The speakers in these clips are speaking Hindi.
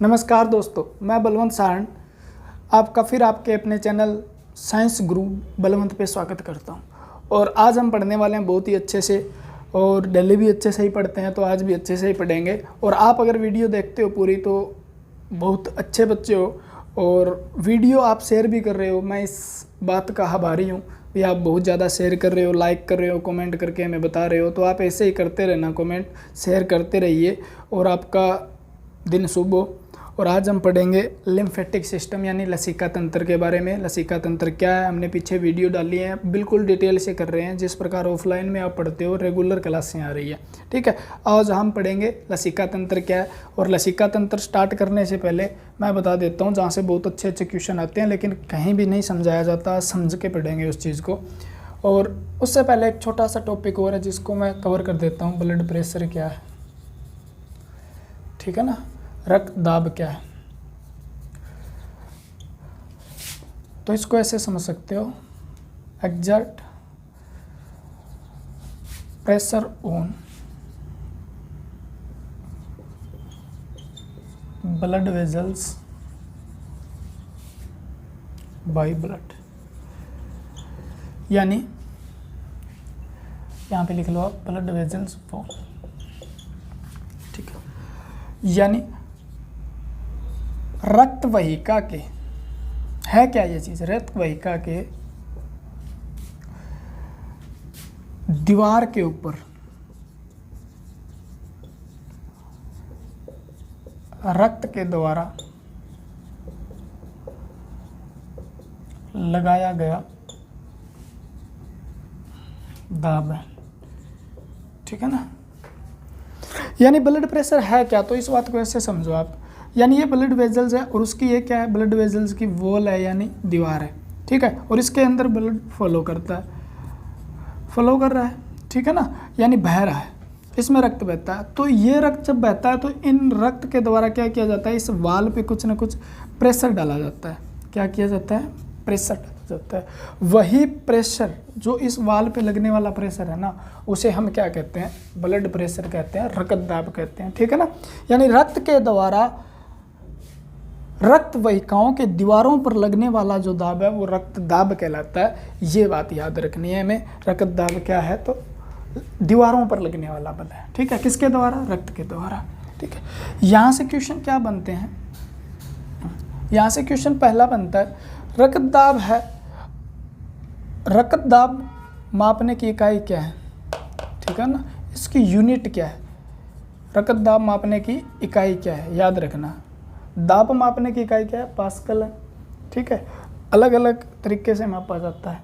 नमस्कार दोस्तों, मैं बलवंत सारण आपका फिर आपके अपने चैनल साइंस गुरु बलवंत पे स्वागत करता हूं। और आज हम पढ़ने वाले हैं बहुत ही अच्छे से, और डेली भी अच्छे से ही पढ़ते हैं तो आज भी अच्छे से ही पढ़ेंगे। और आप अगर वीडियो देखते हो पूरी तो बहुत अच्छे बच्चे हो, और वीडियो आप शेयर भी कर रहे हो, मैं इस बात का आभारी हूँ भी आप बहुत ज़्यादा शेयर कर रहे हो, लाइक कर रहे हो, कमेंट करके हमें बता रहे हो। तो आप ऐसे ही करते रहना, कमेंट शेयर करते रहिए और आपका दिन शुभ हो। और आज हम पढ़ेंगे लिम्फेटिक सिस्टम यानी लसिका तंत्र के बारे में। लसिका तंत्र क्या है, हमने पीछे वीडियो डाली है, बिल्कुल डिटेल से कर रहे हैं जिस प्रकार ऑफलाइन में आप पढ़ते हो, रेगुलर क्लासें आ रही है। ठीक है, आज हम पढ़ेंगे लसिका तंत्र क्या है। और लसिका तंत्र स्टार्ट करने से पहले मैं बता देता हूँ, जहाँ से बहुत अच्छे अच्छे क्वेश्चन आते हैं लेकिन कहीं भी नहीं समझाया जाता, समझ के पढ़ेंगे उस चीज़ को। और उससे पहले एक छोटा सा टॉपिक और है जिसको मैं कवर कर देता हूँ। ब्लड प्रेशर क्या है, ठीक है ना, रक्त दाब क्या है। तो इसको ऐसे समझ सकते हो, exert pressure on blood vessels by blood, यानी यहाँ पे लिख लो आप ब्लड वेजल्स फॉर्म। ठीक है, यानी रक्त वाहिका के, है क्या ये चीज, रक्त वाहिका के दीवार के ऊपर रक्त के द्वारा लगाया गया दाब है। ठीक है ना, यानी ब्लड प्रेशर है क्या, तो इस बात को ऐसे समझो आप, यानी ये ब्लड वेजल्स है और उसकी ये क्या है, ब्लड वेजल्स की वॉल है यानी दीवार है। ठीक है, और इसके अंदर ब्लड फ्लो करता है, फ्लो कर रहा है। ठीक है ना, यानी बह रहा है, इसमें रक्त बहता है। तो ये रक्त जब बहता है तो इन रक्त के द्वारा क्या किया जाता है, इस वाल पे कुछ ना कुछ प्रेशर डाला जाता है। क्या किया जाता है, प्रेशर डाला जाता है। वही प्रेशर जो इस वाल पे लगने वाला प्रेशर है ना, उसे हम क्या कहते हैं, ब्लड प्रेशर कहते हैं, रक्त दाब कहते हैं। ठीक है ना, यानी रक्त के द्वारा रक्त वाहिकाओं के दीवारों पर लगने वाला जो दाब है वो रक्त दाब कहलाता है। ये बात याद रखनी है हमें, रक्त दाब क्या है, तो दीवारों पर लगने वाला बल है। ठीक है, किसके द्वारा, रक्त के द्वारा। ठीक है, यहाँ से क्वेश्चन क्या बनते हैं, यहाँ से क्वेश्चन पहला बनता है, रक्त दाब है, रक्त दाब मापने की इकाई क्या है। ठीक है ना, इसकी यूनिट क्या है, रक्त दाब मापने की इकाई क्या है, याद रखना। दाब मापने की इकाई क्या है, पास्कल है। ठीक है, अलग अलग तरीके से मापा जाता है,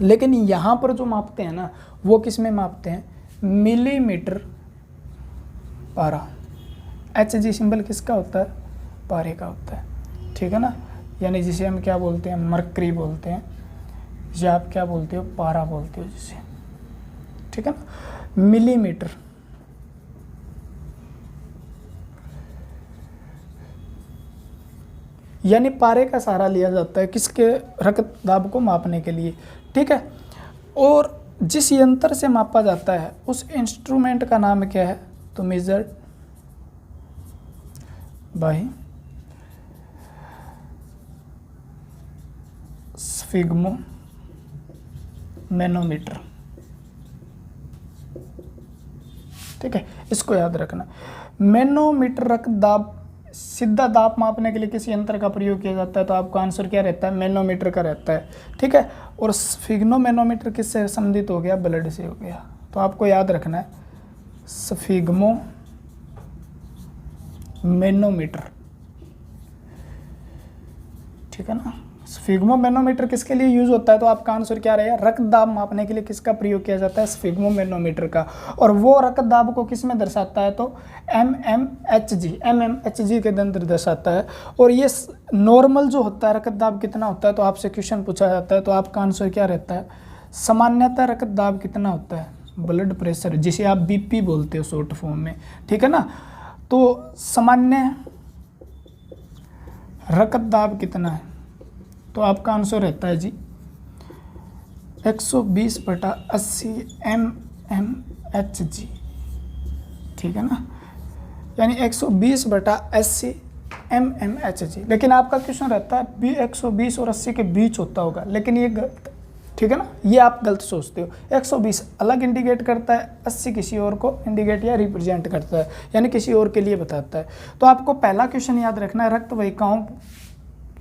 लेकिन यहाँ पर जो मापते हैं ना वो किस में मापते हैं, मिलीमीटर पारा। एच जी सिंबल किसका होता है, पारे का होता है। ठीक है ना, यानी जिसे हम क्या बोलते हैं, मरकरी बोलते हैं, या आप क्या बोलते हो, पारा बोलते हो जिसे। ठीक है ना, मिलीमीटर। यानी पारे का सहारा लिया जाता है किसके, रक्त दाब को मापने के लिए। ठीक है, और जिस यंत्र से मापा जाता है उस इंस्ट्रूमेंट का नाम क्या है, तो मेजर्ड बाय स्फिग्मो मैनोमीटर। ठीक है, इसको याद रखना। मैनोमीटर रक्त दाब, सीधा दाब मापने के लिए किस यंत्र का प्रयोग किया जाता है, तो आपका आंसर क्या रहता है, मैनोमीटर का रहता है। ठीक है, और स्फिग्नो मैनोमीटर किससे संबंधित हो गया, ब्लड से हो गया। तो आपको याद रखना है स्फिग्मो मैनोमीटर। ठीक है ना, स्फिग्मो मैनोमीटर किसके लिए यूज होता है, तो आपका आंसर क्या रहेगा, रक्त दाब मापने के लिए किसका प्रयोग किया जाता है, स्फिग्मो मैनोमीटर का। और वो रक्त दाब को किस में दर्शाता है, तो mmHg के अंदर दर्शाता है। और ये नॉर्मल जो होता है, रक्त दाब कितना होता है, तो आपसे क्वेश्चन पूछा जाता है तो आपका आंसर क्या रहता है, सामान्यतः रक्त दाब कितना होता है, ब्लड प्रेशर, जिसे आप बीपी बोलते हो शॉर्ट फॉर्म में। ठीक है ना, तो सामान्य रक्त दाब कितना है, तो आपका आंसर रहता है जी 120/80 mmHg। ठीक है ना, यानी 120/80 mmHg, लेकिन आपका क्वेश्चन रहता है 120 और 80 के बीच होता होगा, लेकिन ये गलत, ठीक है ना, ये आप गलत सोचते हो। 120 अलग इंडिकेट करता है, 80 किसी और को इंडिकेट या रिप्रेजेंट करता है, यानी किसी और के लिए बताता है। तो आपको पहला क्वेश्चन याद रखना है, रक्त वाहिकाओं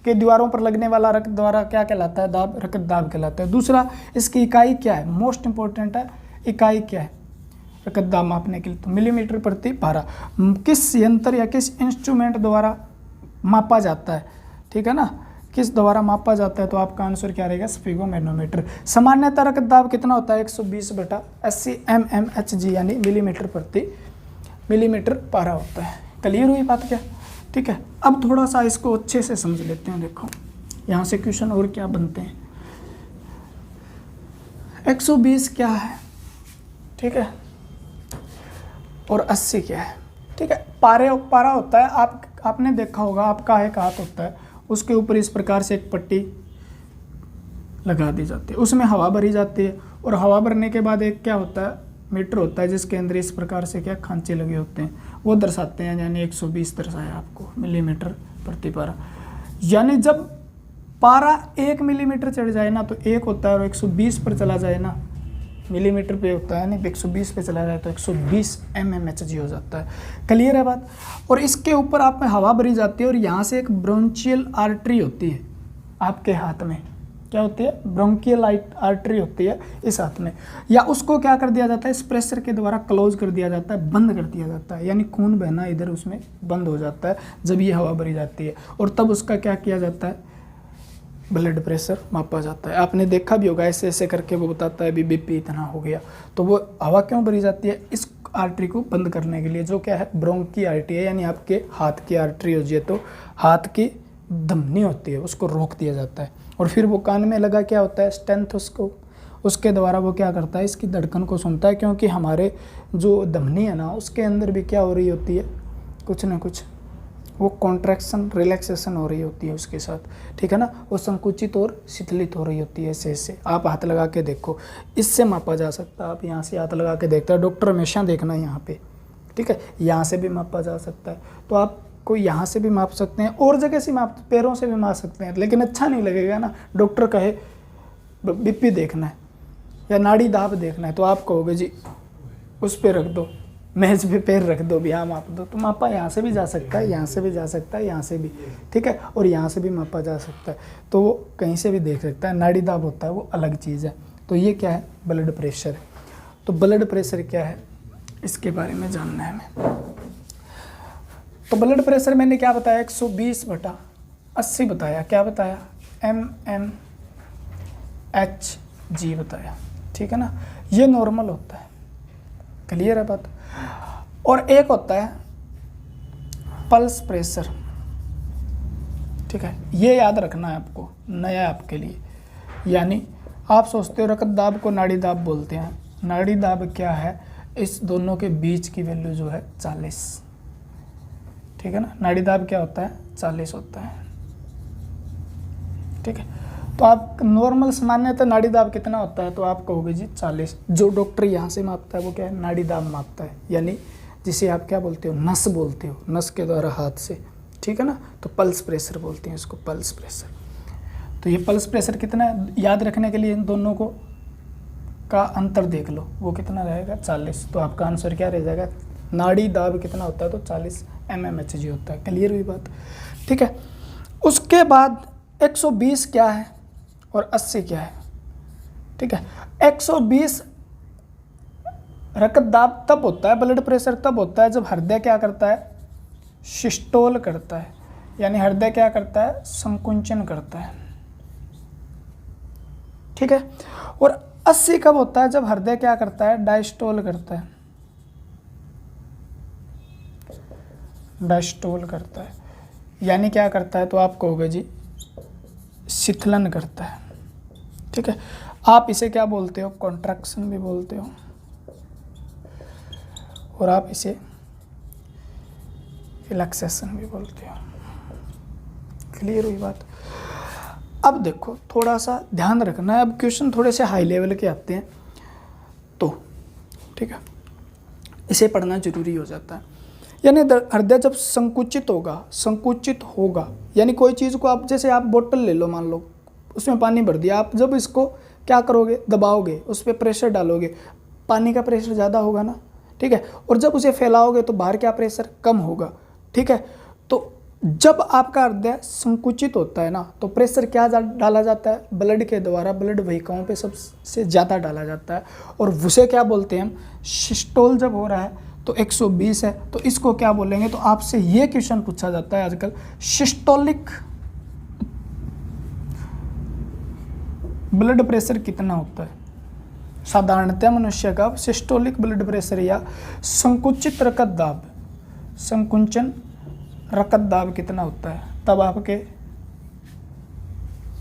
के दीवारों पर लगने वाला रक्त द्वारा क्या कहलाता है, दाब, रक्त दाब कहलाता है। दूसरा, इसकी इकाई क्या है, मोस्ट इंपॉर्टेंट है, इकाई क्या है रक्त दाब मापने के लिए, तो मिलीमीटर प्रति पारा। किस यंत्र या किस इंस्ट्रूमेंट द्वारा मापा जाता है, ठीक है ना, किस द्वारा मापा जाता है, तो आपका आंसर क्या रहेगा, स्फिगोमेनोमीटर। सामान्यतः रक्त दाब कितना होता है, 120/80 mmHg, यानी मिलीमीटर पारा होता है। क्लियर हुई बात क्या, ठीक है। अब थोड़ा सा इसको अच्छे से समझ लेते हैं। देखो यहाँ से क्वेश्चन और क्या बनते हैं। 120 क्या है, ठीक है, और 80 क्या है, ठीक है। पारा होता है, आपने देखा होगा, आपका एक हाथ होता है, उसके ऊपर इस प्रकार से एक पट्टी लगा दी जाती है, उसमें हवा भरी जाती है, और हवा भरने के बाद एक क्या होता है, मीटर होता है, जिसके अंदर इस प्रकार से क्या खांचे लगे होते हैं, वो दर्शाते हैं, यानी 120 दर्शाया आपको मिलीमीटर प्रति पारा। यानी जब पारा 1 मिलीमीटर चढ़ जाए ना तो 1 होता है, और 120 पर चला जाए ना, मिलीमीटर पे होता है, यानी 120 पे चला जाए तो 120 mmHg हो जाता है। क्लियर है बात। और इसके ऊपर आप में हवा भरी जाती है, और यहाँ से एक ब्रोंचियल आर्टरी होती है आपके हाथ में, क्या होती है, ब्रोंकियल आर्टरी होती है इस हाथ में, या उसको क्या कर दिया जाता है, इस प्रेशर के द्वारा क्लोज कर दिया जाता है, बंद कर दिया जाता है, यानी खून बहना इधर उसमें बंद हो जाता है जब ये हवा भरी जाती है, और तब उसका क्या किया जाता है, ब्लड प्रेशर मापा जाता है। आपने देखा भी होगा, ऐसे ऐसे करके वो बताता है भी बीपी इतना हो गया, तो वो हवा क्यों भरी जाती है, इस आर्टरी को बंद करने के लिए, जो क्या है, ब्रोंकी आर्टरी है, यानी आपके हाथ की आर्टरी हो जाए तो हाथ की धमनी होती है, उसको रोक दिया जाता है। और फिर वो कान में लगा क्या होता है, स्टेथोस्कोप, उसके द्वारा वो क्या करता है, इसकी धड़कन को सुनता है, क्योंकि हमारे जो धमनी है ना, उसके अंदर भी क्या हो रही होती है, कुछ ना कुछ वो कॉन्ट्रैक्शन रिलैक्सेशन हो रही होती है उसके साथ, ठीक है ना, वो संकुचित और शिथिलित हो रही होती है। ऐसे ऐसे आप हाथ लगा के देखो, इससे मापा जा सकता है। आप यहाँ से हाथ लगा के देखते हैं, डॉक्टर हमेशा देखना यहाँ पे, ठीक है, यहाँ से भी मापा जा सकता है, तो आपको यहाँ से भी माप सकते हैं, और जगह से माप, पैरों से भी माप सकते हैं, लेकिन अच्छा नहीं लगेगा ना, डॉक्टर कहे बीपी देखना है या नाड़ी दाब देखना है, तो आप कहोगे जी उस पर रख दो, मेज पे पैर रख दो भी, हाँ माप दो, तो मापा यहाँ से भी जा सकता है, यहाँ से भी जा सकता है, यहाँ से भी, ठीक है, और यहाँ से भी मापा जा सकता है, तो वो कहीं से भी देख सकता है। नाड़ी दाब होता है वो अलग चीज़ है। तो ये क्या है, ब्लड प्रेशर है। तो ब्लड प्रेशर क्या है, इसके बारे में जानना है हमें। तो ब्लड प्रेशर मैंने क्या बताया, 120/80 बताया, क्या बताया, mmHg बताया, ठीक है ना, ये नॉर्मल होता है। क्लियर है बात। और एक होता है पल्स प्रेशर, ठीक है, ये याद रखना है आपको, नया आपके लिए। यानी आप सोचते हो रक्त दाब को नाड़ी दाब बोलते हैं, नाड़ी दाब क्या है, इस दोनों के बीच की वैल्यू जो है 40, ठीक है ना, नाड़ी दाब क्या होता है, 40 होता है, ठीक है। तो आप नॉर्मल सामान्यतः नाड़ी दाब कितना होता है, तो आप कहोगे जी 40। जो डॉक्टर यहाँ से मापता है वो क्या है, नाड़ी दाब मापता है, यानी जिसे आप क्या बोलते हो, नस बोलते हो, नस के द्वारा हाथ से, ठीक है ना, तो पल्स प्रेशर बोलते हैं इसको, पल्स प्रेशर। तो ये पल्स प्रेशर कितना है, याद रखने के लिए इन दोनों को का अंतर देख लो, वो कितना रहेगा, 40। तो आपका आंसर क्या रह जाएगा, नाड़ी दाब कितना होता है, तो 40 mmHg होता है। क्लियर हुई बात, ठीक है। उसके बाद 120 क्या है और 80 क्या है, ठीक है। 120 रक्त दाब तब होता है, ब्लड प्रेशर तब होता है जब हृदय क्या करता है, सिस्टोल करता है, यानी हृदय क्या करता है, संकुंचन करता है, ठीक है। और 80 कब होता है, जब हृदय क्या करता है, डायस्टोल करता है, डायस्टोल करता है, यानी क्या करता है, तो आप कहोगे जी शिथिलन करता है, ठीक है। आप इसे क्या बोलते हो, कॉन्ट्रैक्शन भी बोलते हो, और आप इसे रिलैक्सेशन भी बोलते हो। क्लियर हुई बात। अब देखो थोड़ा सा ध्यान रखना है, अब क्वेश्चन थोड़े से हाई लेवल के आते हैं, तो ठीक है, इसे पढ़ना जरूरी हो जाता है। यानी हृदय जब संकुचित होगा यानी कोई चीज़ को आप, जैसे आप बोतल ले लो, मान लो उसमें पानी भर दिया, आप जब इसको क्या करोगे, दबाओगे, उस पर प्रेशर डालोगे, पानी का प्रेशर ज़्यादा होगा ना, ठीक है, और जब उसे फैलाओगे तो बाहर क्या प्रेशर कम होगा, ठीक है। तो जब आपका हृदय संकुचित होता है ना तो प्रेशर क्या डाला जाता है, ब्लड के द्वारा ब्लड वाहिकाओं पे सबसे ज़्यादा डाला जाता है, और उसे क्या बोलते हैं हम, सिस्टोल जब हो रहा है तो 120 है, तो इसको क्या बोलेंगे, तो आपसे ये क्वेश्चन पूछा जाता है आजकल, सिस्टोलिक ब्लड प्रेशर कितना होता है साधारणतः मनुष्य का, सिस्टोलिक ब्लड प्रेशर या संकुचित रक्त दाब, संकुंचन रक्त दाब कितना होता है, तब आपके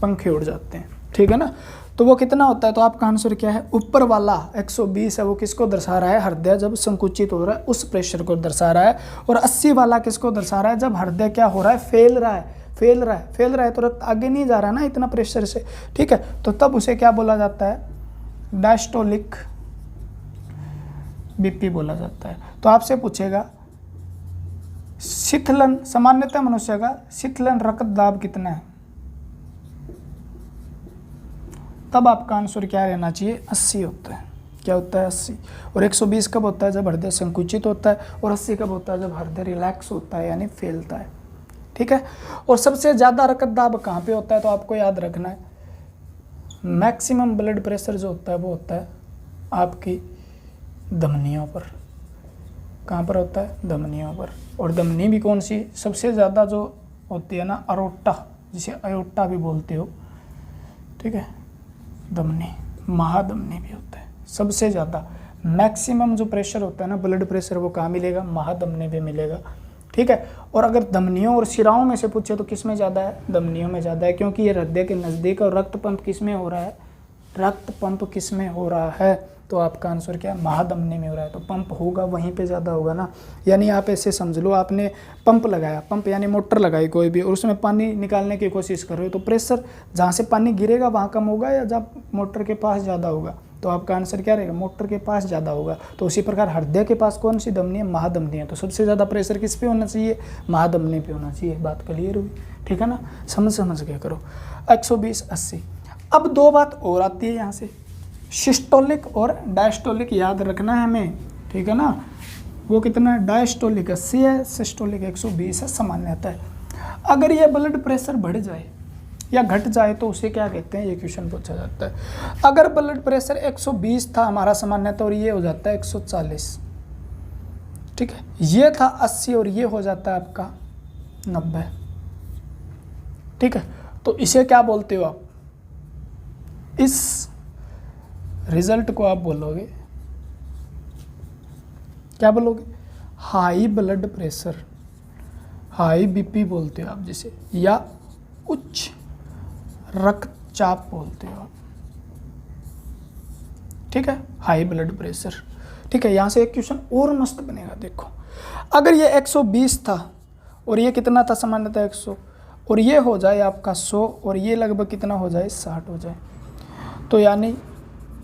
पंखे उड़ जाते हैं, ठीक है ना। तो वो कितना होता है, तो आपका आंसर क्या है, ऊपर वाला 120 है, वो किसको दर्शा रहा है, हृदय जब संकुचित हो रहा है उस प्रेशर को दर्शा रहा है, और 80 वाला किसको दर्शा रहा है, जब हृदय क्या हो रहा है, फैल रहा है तो रक्त आगे नहीं जा रहा ना इतना प्रेशर से, ठीक है, तो तब उसे क्या बोला जाता है, डायस्टोलिक बीपी बोला जाता है। तो आपसे पूछेगा शिथिलन, सामान्यतः मनुष्य का शिथिलन रक्त दाब कितना है, तब आपका आंसर क्या रहना चाहिए, 80 होता है। क्या होता है, 80। और 120 कब होता है, जब हृदय संकुचित होता है, और 80 कब होता है, जब हृदय रिलैक्स होता है यानी फैलता है, ठीक है। और सबसे ज़्यादा रक्त दाब कहाँ पे होता है, तो आपको याद रखना है, मैक्सिमम ब्लड प्रेशर जो होता है वो होता है आपकी धमनियों पर। कहाँ पर होता है, धमनियों पर। और धमनी भी कौन सी, सबसे ज़्यादा जो होती है ना, अरोटा, जिसे अयोटा भी बोलते हो, ठीक है, धमनी, महाधमनी भी होता है। सबसे ज़्यादा मैक्सिमम जो प्रेशर होता है ना, ब्लड प्रेशर, वो कहाँ मिलेगा, महाधमनी पे मिलेगा, ठीक है। और अगर धमनियों और शिराओं में से पूछे तो किस में ज़्यादा है, धमनियों में ज़्यादा है, क्योंकि ये हृदय के नज़दीक, और रक्त पंप किस में हो रहा है, रक्त पंप किस में हो रहा है, तो आपका आंसर क्या है, महाधमनी में हो रहा है, तो पंप होगा वहीं पे ज़्यादा होगा ना। यानी आप ऐसे समझ लो, आपने पंप लगाया, पंप यानी मोटर लगाई कोई भी, और उसमें पानी निकालने की कोशिश कर रहे हो, तो प्रेशर जहाँ से पानी गिरेगा वहाँ कम होगा या जब मोटर के पास ज़्यादा होगा, तो आपका आंसर क्या रहेगा, मोटर के पास ज़्यादा होगा। तो उसी प्रकार हृदय के पास कौन सी धमनी है, महाधमनी है, तो सबसे ज़्यादा प्रेशर किस पे होना चाहिए, महाधमनी पे होना चाहिए। बात क्लियर हुई, ठीक है ना, समझ के करो। 120 80। अब दो बात और आती है यहाँ से, सिस्टोलिक और डायस्टोलिक याद रखना है हमें, ठीक है ना। वो कितना है, डायस्टोलिक 80 है, सिस्टोलिक 120 है सामान्यतः। अगर ये ब्लड प्रेशर बढ़ जाए या घट जाए तो उसे क्या कहते हैं, ये क्वेश्चन पूछा जाता है। अगर ब्लड प्रेशर 120 था हमारा सामान्यतः, और ये हो जाता है 140, ठीक है, ये था 80 और ये हो जाता है आपका 90, ठीक है, तो इसे क्या बोलते हो आप, इस रिजल्ट को आप बोलोगे, क्या बोलोगे, high blood pressure, high BP बोलते हो आप जिसे, या उच्च रक्तचाप बोलते हो आप, ठीक है, हाई ब्लड प्रेशर, ठीक है। यहाँ से एक क्वेश्चन और मस्त बनेगा, देखो, अगर ये 120 था और ये कितना था सामान्यतः 100, और ये हो जाए आपका 100, और ये लगभग कितना हो जाए, 60 हो जाए, तो यानी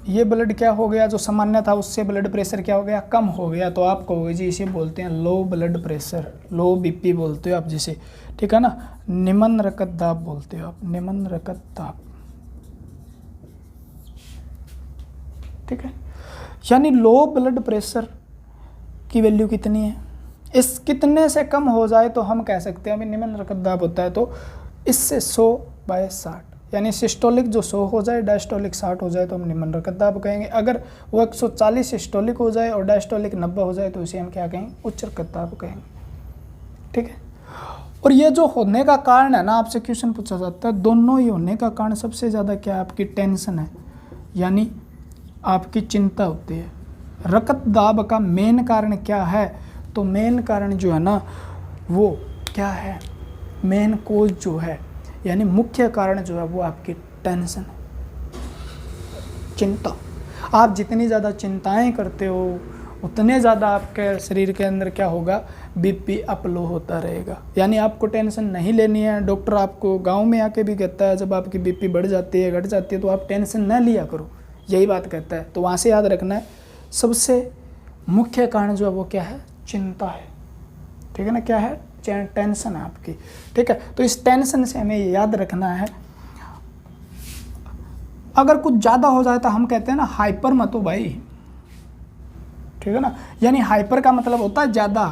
ये ब्लड क्या हो गया, जो सामान्य था उससे ब्लड प्रेशर क्या हो गया, कम हो गया, तो आप कहोगे जी इसे बोलते हैं लो ब्लड प्रेशर, लो बीपी बोलते हो आप जिसे, ठीक है ना, निम्न रक्त दाब बोलते हो आप, निम्न रक्त दाब, ठीक है। यानी लो ब्लड प्रेशर की वैल्यू कितनी है, इस कितने से कम हो जाए तो हम कह सकते हैं अभी निम्न रक्त दाब होता है, तो इससे 100/60, यानी सिस्टोलिक जो 100 हो जाए, डायस्टोलिक 60 हो जाए तो हम निम्न रक्त दाब कहेंगे। अगर वो 140 सिस्टोलिक हो जाए और डायस्टोलिक 90 हो जाए तो इसे हम क्या कहेंगे, उच्च रक्त दाब कहेंगे, ठीक है। और ये जो होने का कारण है ना, आपसे क्वेश्चन पूछा जाता है, दोनों ही होने का कारण सबसे ज़्यादा क्या है, आपकी टेंशन है, यानी आपकी चिंता होती है। रक्त दाब का मेन कारण क्या है, तो मेन कारण जो है ना वो क्या है, मेन कोज जो है, यानी मुख्य कारण जो है वो आपकी टेंशन है, चिंता। आप जितनी ज़्यादा चिंताएं करते हो उतने ज़्यादा आपके शरीर के अंदर क्या होगा, बीपी अप लो होता रहेगा। यानी आपको टेंशन नहीं लेनी है। डॉक्टर आपको गांव में आके भी कहता है जब आपकी बीपी बढ़ जाती है, घट जाती है, तो आप टेंशन न लिया करो, यही बात कहता है। तो वहाँ से याद रखना है, सबसे मुख्य कारण जो है वो क्या है, चिंता है, ठीक है ना, क्या है, टेंशन है आपकी, ठीक है। तो इस टेंशन से हमें ये याद रखना है, अगर कुछ ज़्यादा हो जाए तो हम कहते हैं ना हाइपर मत हो भाई, ठीक है ना। यानी हाइपर का मतलब होता है ज़्यादा,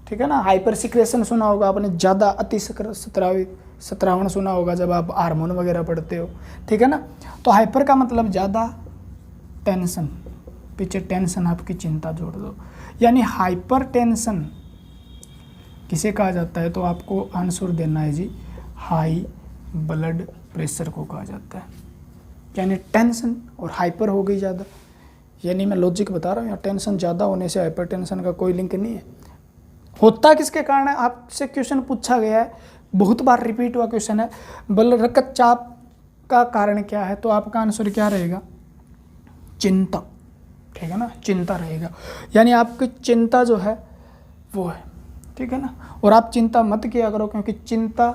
ठीक है ना। हाइपर सिक्रेशन सुना होगा आपने, ज़्यादा अति सतरावण सुना होगा जब आप हार्मोन वगैरह पढ़ते हो, ठीक है ना। तो हाइपर का मतलब ज़्यादा, टेंशन, पीछे टेंशन आपकी चिंता जोड़ दो, यानी हाइपर टेंशन किसे कहा जाता है, तो आपको आंसर देना है जी, हाई ब्लड प्रेशर को कहा जाता है। यानी टेंशन और हाइपर हो गई ज़्यादा, यानी मैं लॉजिक बता रहा हूँ, यहाँ टेंशन ज़्यादा होने से हाइपर टेंशन का कोई लिंक नहीं है। होता किसके कारण है, आपसे क्वेश्चन पूछा गया है, बहुत बार रिपीट हुआ क्वेश्चन है, रक्तचाप का कारण क्या है, तो आपका आंसर क्या रहेगा, चिंता, ठीक है ना, चिंता रहेगा। यानी आपकी चिंता जो है वो है, ठीक है ना। और आप चिंता मत किया करो, क्योंकि चिंता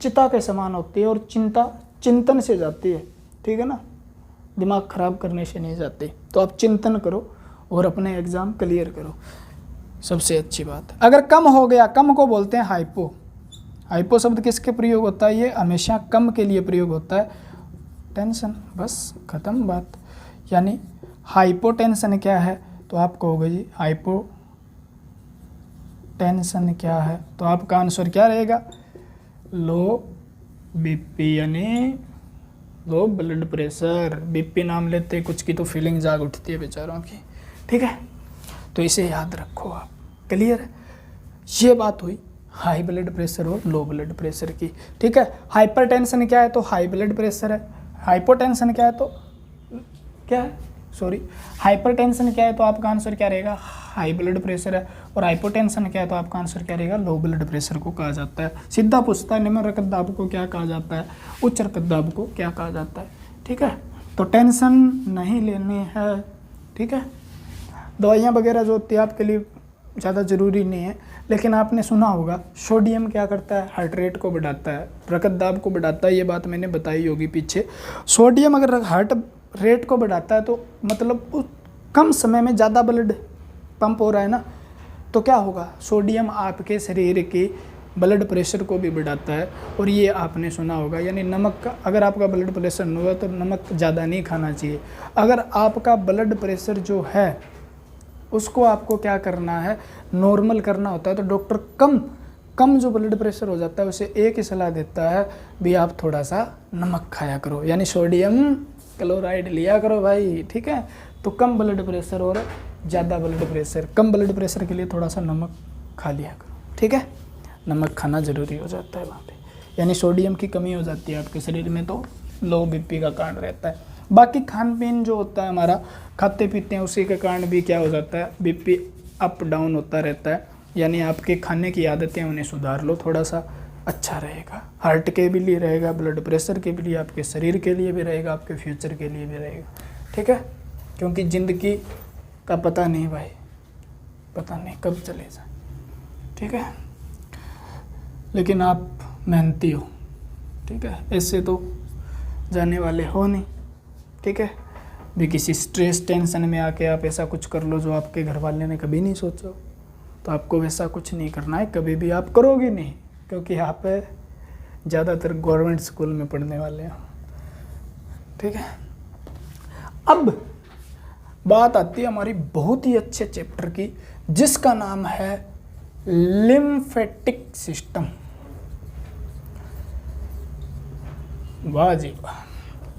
चिता के समान होती है और चिंता चिंतन से जाती है, ठीक है ना, दिमाग खराब करने से नहीं जाती। तो आप चिंतन करो और अपने एग्ज़ाम क्लियर करो, सबसे अच्छी बात। अगर कम हो गया, कम को बोलते हैं हाइपो। हाइपो शब्द किसके प्रयोग होता है, ये हमेशा कम के लिए प्रयोग होता है, टेंशन, बस ख़त्म बात। यानी हाइपो टेंशन क्या है, तो आप कहोगे जी हाइपो टेंशन क्या है, तो आपका आंसर क्या रहेगा, लो बीपी, यानी लो ब्लड प्रेशर। बीपी नाम लेते ही कुछ की तो फीलिंग जाग उठती है बेचारों की, ठीक है। तो इसे याद रखो आप, क्लियर है। ये बात हुई हाई ब्लड प्रेशर और लो ब्लड प्रेशर की, ठीक है। हाइपर टेंशन क्या है, तो हाई ब्लड प्रेशर है। हाइपोटेंशन क्या है, तो क्या है, सॉरी, हाइपर टेंशन क्या है, तो आपका आंसर क्या रहेगा, हाई ब्लड प्रेशर है। और हाइपोटेंशन क्या है, तो आपका आंसर क्या रहेगा, लो ब्लड प्रेशर को कहा जाता है। सीधा पूछता है, निम्न रक्तदाब को क्या कहा जाता है, उच्च रक्तदाब को क्या कहा जाता है, ठीक है। तो टेंशन नहीं लेनी है, ठीक है। दवाइयाँ वगैरह जो होती है आपके लिए ज़्यादा ज़रूरी नहीं है, लेकिन आपने सुना होगा सोडियम क्या करता है, हार्ट रेट को बढ़ाता है, रक्तदाब को बढ़ाता है, ये बात मैंने बताई होगी पीछे। सोडियम अगर हार्ट रेट को बढ़ाता है तो मतलब कम समय में ज़्यादा ब्लड पंप हो रहा है ना, तो क्या होगा, सोडियम आपके शरीर की ब्लड प्रेशर को भी बढ़ाता है। और ये आपने सुना होगा, यानी नमक का, अगर आपका ब्लड प्रेशर न हो तो नमक ज़्यादा नहीं खाना चाहिए। अगर आपका ब्लड प्रेशर जो है उसको आपको क्या करना है, नॉर्मल करना होता है, तो डॉक्टर कम जो ब्लड प्रेशर हो जाता है उसे एक ही सलाह देता है, भी आप थोड़ा सा नमक खाया करो, यानी सोडियम क्लोराइड लिया करो भाई, ठीक है। तो कम ब्लड प्रेशर और ज़्यादा ब्लड प्रेशर, कम ब्लड प्रेशर के लिए थोड़ा सा नमक खा लिया करो, ठीक है। नमक खाना ज़रूरी हो जाता है वहाँ पे, यानी सोडियम की कमी हो जाती है आपके शरीर में, तो लो बीपी का कारण रहता है। बाकी खान पीन जो होता है हमारा, खाते पीते हैं, उसी के कारण भी क्या हो जाता है, बीपी अप डाउन होता रहता है। यानी आपके खाने की आदतें उन्हें सुधार लो, थोड़ा सा अच्छा रहेगा, हार्ट के भी लिए रहेगा, ब्लड प्रेशर के भी लिए, आपके शरीर के लिए भी रहेगा, आपके फ्यूचर के लिए भी रहेगा, ठीक है। क्योंकि ज़िंदगी का पता नहीं भाई, पता नहीं कब चले जाए, ठीक है। लेकिन आप मेहनती हो, ठीक है, ऐसे तो जाने वाले हो नहीं, ठीक है। भी किसी स्ट्रेस टेंशन में आके आप ऐसा कुछ कर लो जो आपके घर वाले ने कभी नहीं सोचा, तो आपको वैसा कुछ नहीं करना है, कभी भी आप करोगे नहीं, क्योंकि आप ज़्यादातर गवर्नमेंट स्कूल में पढ़ने वाले हो, ठीक है। अब बात आती है हमारी बहुत ही अच्छे चैप्टर की, जिसका नाम है लिम्फेटिक सिस्टम। वाह जी वाह,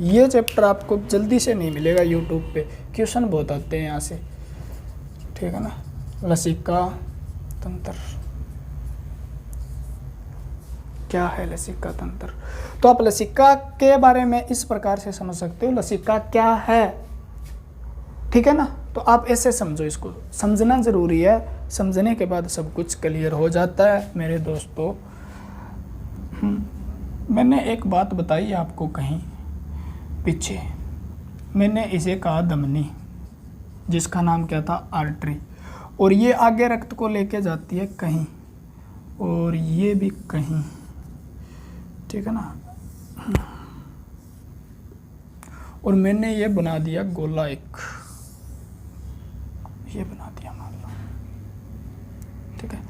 ये चैप्टर आपको जल्दी से नहीं मिलेगा यूट्यूब पे, क्वेश्चन बहुत आते हैं यहाँ से, ठीक है ना। लसिका तंत्र क्या है, लसिका तंत्र, तो आप लसिका के बारे में इस प्रकार से समझ सकते हो, लसिका क्या है, ठीक है ना। तो आप ऐसे समझो, इसको समझना ज़रूरी है, समझने के बाद सब कुछ क्लियर हो जाता है मेरे दोस्तों। मैंने एक बात बताई आपको कहीं पीछे, मैंने इसे कहा धमनी, जिसका नाम क्या था, आर्टरी, और ये आगे रक्त को लेके जाती है कहीं, और ये भी कहीं, ठीक है ना। और मैंने ये बना दिया गोला, ये बना दिया मान लो, ठीक है।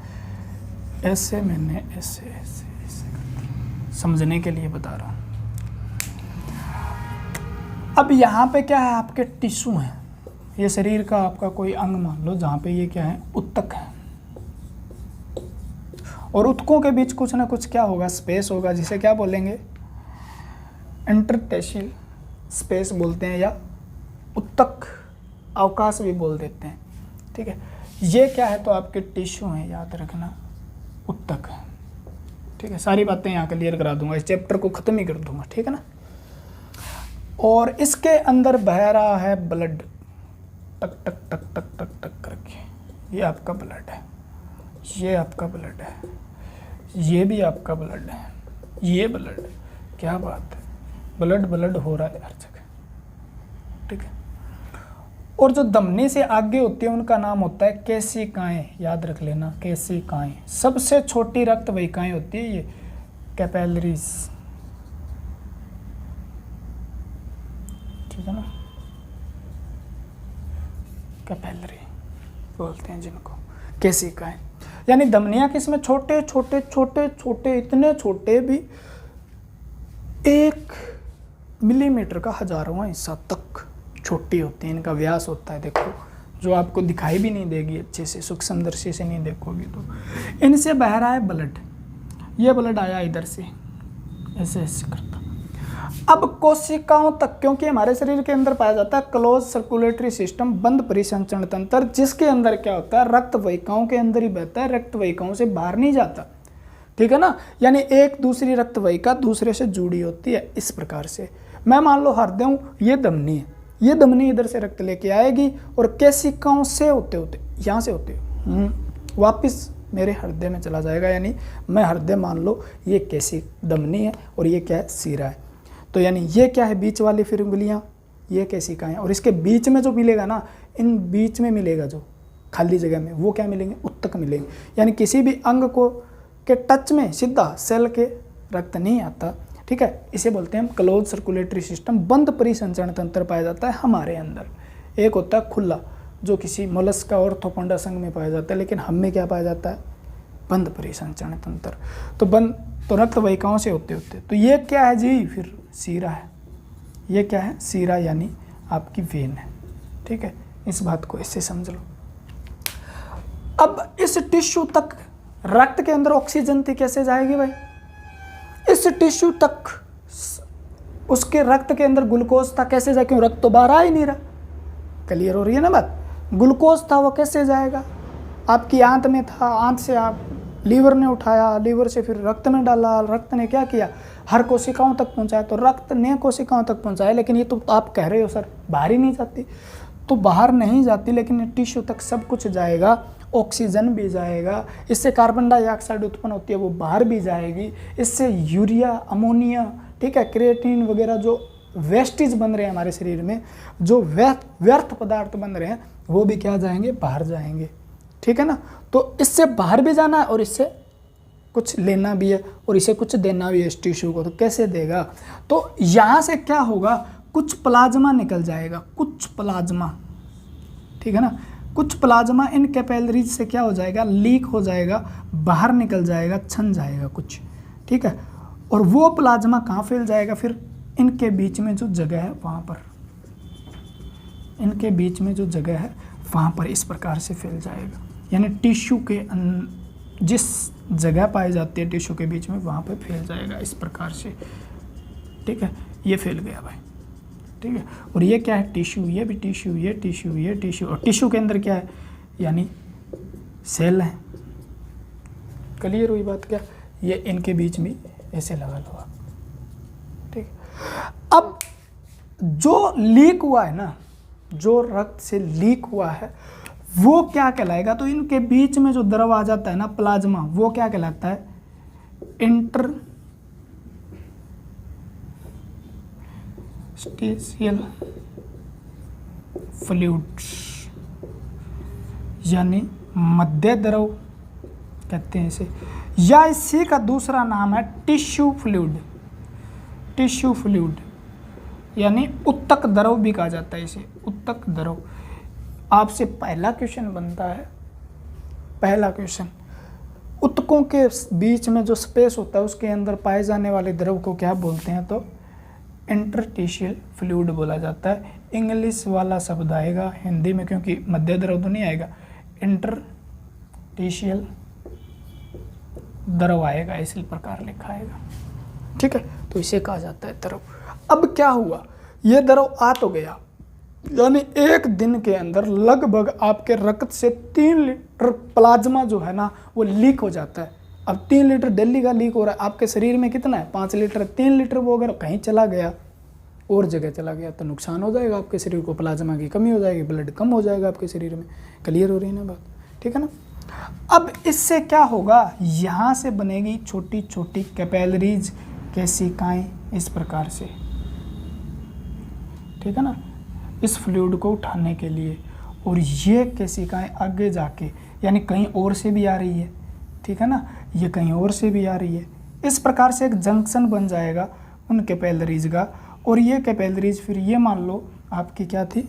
ऐसे मैंने ऐसे ऐसे ऐसे समझने के लिए बता रहा हूँ। अब यहाँ पे क्या है, आपके टिश्यू हैं, ये शरीर का आपका कोई अंग मान लो, जहाँ पे ये क्या है, उत्तक है, और उत्तकों के बीच कुछ ना कुछ क्या होगा, स्पेस होगा, जिसे क्या बोलेंगे, इंटरस्टिशियल स्पेस बोलते हैं, या उत्तक अवकाश भी बोल देते हैं। ठीक है, ये क्या है, तो आपके टिश्यू हैं, याद रखना, उत्तक है। ठीक है, सारी बातें यहाँ क्लियर करा दूंगा, इस चैप्टर को ख़त्म ही कर दूंगा। ठीक है ना। और इसके अंदर बह रहा है ब्लड, टक टक टक टक टक टक करके, ये आपका ब्लड है, ये आपका ब्लड है, ये भी आपका ब्लड है, ये ब्लड है। क्या बात है, ब्लड ब्लड हो रहा है हर जगह। ठीक है, और जो धमनी से आगे होती है उनका नाम होता है केशिकाएं, याद रख लेना, केशिकाएं। सबसे छोटी रक्त वाहिकाएं होती है ये कैपिलरीज। ठीक है ना, कैपिलरी बोलते हैं जिनको, केशिकाएं। यानी धमनियां किसमें, छोटे छोटे छोटे छोटे, इतने छोटे भी 1 मिलीमीटर का हजारों हिस्सा तक छोटी होती है, इनका व्यास होता है। देखो, जो आपको दिखाई भी नहीं देगी अच्छे से, सूक्ष्म दृष्टि से नहीं देखोगी तो। इनसे बह रहा है ब्लड, ये ब्लड आया इधर से, ऐसे ऐसे करता। अब कोशिकाओं तक, क्योंकि हमारे शरीर के अंदर पाया जाता है क्लोज सर्कुलेटरी सिस्टम, बंद परिसंचरण तंत्र, जिसके अंदर क्या होता है, रक्त वाहिकाओं के अंदर ही बहता है, रक्त वाहिकाओं से बाहर नहीं जाता। ठीक है ना, यानी एक दूसरी रक्त वाहिका दूसरे से जुड़ी होती है। इस प्रकार से मैं मान लो हृदय हूँ, ये धमनी है, ये धमनी इधर से रक्त लेके आएगी और केशिकाओं से होते होते यहाँ से होते वापस मेरे हृदय में चला जाएगा। यानी मैं हृदय मान लो, ये केशिक धमनी है और ये क्या है, सीरा है। तो यानी ये क्या है, बीच वाली फिर उंगलियाँ, ये केशिकाएं, और इसके बीच में जो मिलेगा ना, इन बीच में मिलेगा जो खाली जगह में, वो क्या मिलेंगे, उत्तक मिलेंगे। यानी किसी भी अंग को के टच में सीधा सेल के रक्त नहीं आता। ठीक है, इसे बोलते हैं हम क्लोज सर्कुलेटरी सिस्टम, बंद परिसंचरण तंत्र पाया जाता है हमारे अंदर। एक होता है खुला, जो किसी मोलस्क और ऑर्थोपोडा संघ में पाया जाता है, लेकिन हम में क्या पाया जाता है, बंद परिसंचरण तंत्र। तो बंद, तो रक्त वाहिकाओं से होते होते, तो ये क्या है जी, फिर सीरा है। ये क्या है, सीरा, यानी आपकी वेन है। ठीक है, इस बात को इससे समझ लो। अब इस टिश्यू तक रक्त के अंदर ऑक्सीजन थी, कैसे जाएगी भाई, इस टिश्यू तक उसके रक्त के अंदर ग्लूकोज था, कैसे जाए, क्यों, रक्त तो बाहर आ ही नहीं रहा। क्लियर हो रही है ना बात। ग्लूकोज था, वो कैसे जाएगा, आपकी आंत में था, आंत से आप लीवर ने उठाया, लीवर से फिर रक्त में डाला, रक्त ने क्या किया, हर कोशिकाओं तक पहुंचाया। तो रक्त ने कोशिकाओं तक पहुंचाया, लेकिन ये तो आप कह रहे हो सर बाहर ही नहीं जाती, तो बाहर नहीं जाती, लेकिन टिश्यू तक सब कुछ जाएगा, ऑक्सीजन भी जाएगा, इससे कार्बन डाइऑक्साइड उत्पन्न होती है, वो बाहर भी जाएगी, इससे यूरिया, अमोनिया, ठीक है, क्रिएटिन वगैरह जो वेस्टेज बन रहे हैं हमारे शरीर में, जो व्यर्थ पदार्थ बन रहे हैं, वो भी क्या जाएंगे, बाहर जाएंगे। ठीक है ना, तो इससे बाहर भी जाना है और इससे कुछ लेना भी है और इसे कुछ देना भी है इस टिश्यू को। तो कैसे देगा, तो यहाँ से क्या होगा, कुछ प्लाज्मा निकल जाएगा, कुछ प्लाज्मा। ठीक है ना, कुछ प्लाज्मा इन कैपिलरीज से क्या हो जाएगा, लीक हो जाएगा, बाहर निकल जाएगा, छन जाएगा कुछ। ठीक है, और वो प्लाज्मा कहाँ फैल जाएगा, फिर इनके बीच में जो जगह है वहाँ पर, इनके बीच में जो जगह है वहाँ पर इस प्रकार से फैल जाएगा। यानी टिश्यू के जिस जगह पाई जाती है टिश्यू के बीच में, वहाँ पर फैल जाएगा इस प्रकार से। ठीक है, ये फैल गया भाई। ठीक है, और ये क्या है, टिश्यू, ये भी टिश्यू, ये टिश्यू, ये टिश्यू, और टिश्यू के अंदर क्या है, यानी सेल है। क्लियर हुई बात क्या, ये इनके बीच में ऐसे लगा लो आप। ठीक है, अब जो लीक हुआ है ना, जो रक्त से लीक हुआ है, वो क्या कहलाएगा, तो इनके बीच में जो द्रव आ जाता है ना, प्लाज्मा, वो क्या कहलाता है, इंटरस्टिशियल फ्लूइड्स, यानी मध्य द्रव कहते हैं इसे, या इसी का दूसरा नाम है टिश्यू फ्लूइड। टिश्यू फ्लूइड यानी उत्तक द्रव भी कहा जाता है इसे, उत्तक द्रव। आपसे पहला क्वेश्चन बनता है, पहला क्वेश्चन, ऊतकों के बीच में जो स्पेस होता है उसके अंदर पाए जाने वाले द्रव को क्या बोलते हैं, तो इंटरस्टिशियल फ्लूइड बोला जाता है। इंग्लिश वाला शब्द आएगा हिंदी में, क्योंकि मध्य द्रव तो नहीं आएगा, इंटरस्टिशियल द्रव आएगा, इसी प्रकार लिखा आएगा। ठीक है, तो इसे कहा जाता है द्रव। अब क्या हुआ, ये द्रव आ तो गया, यानी एक दिन के अंदर लगभग आपके रक्त से 3 लीटर प्लाज्मा जो है ना वो लीक हो जाता है। अब 3 लीटर डेली का लीक हो रहा है, आपके शरीर में कितना है, 5 लीटर। 3 लीटर वो अगर कहीं चला गया, और जगह चला गया, तो नुकसान हो जाएगा आपके शरीर को, प्लाज्मा की कमी हो जाएगी, ब्लड कम हो जाएगा आपके शरीर में। क्लियर हो रही है ना बात, ठीक है ना। अब इससे क्या होगा, यहाँ से बनेगी छोटी छोटी कैपिलरीज, केशिकाएं, इस प्रकार से, ठीक है ना, इस फ्लूइड को उठाने के लिए। और ये केशिकाएं आगे जाके, यानी कहीं और से भी आ रही है, ठीक है ना, ये कहीं और से भी आ रही है, इस प्रकार से एक जंक्शन बन जाएगा उन कैपिलरीज का। और ये कैपिलरीज फिर ये मान लो आपकी क्या थी,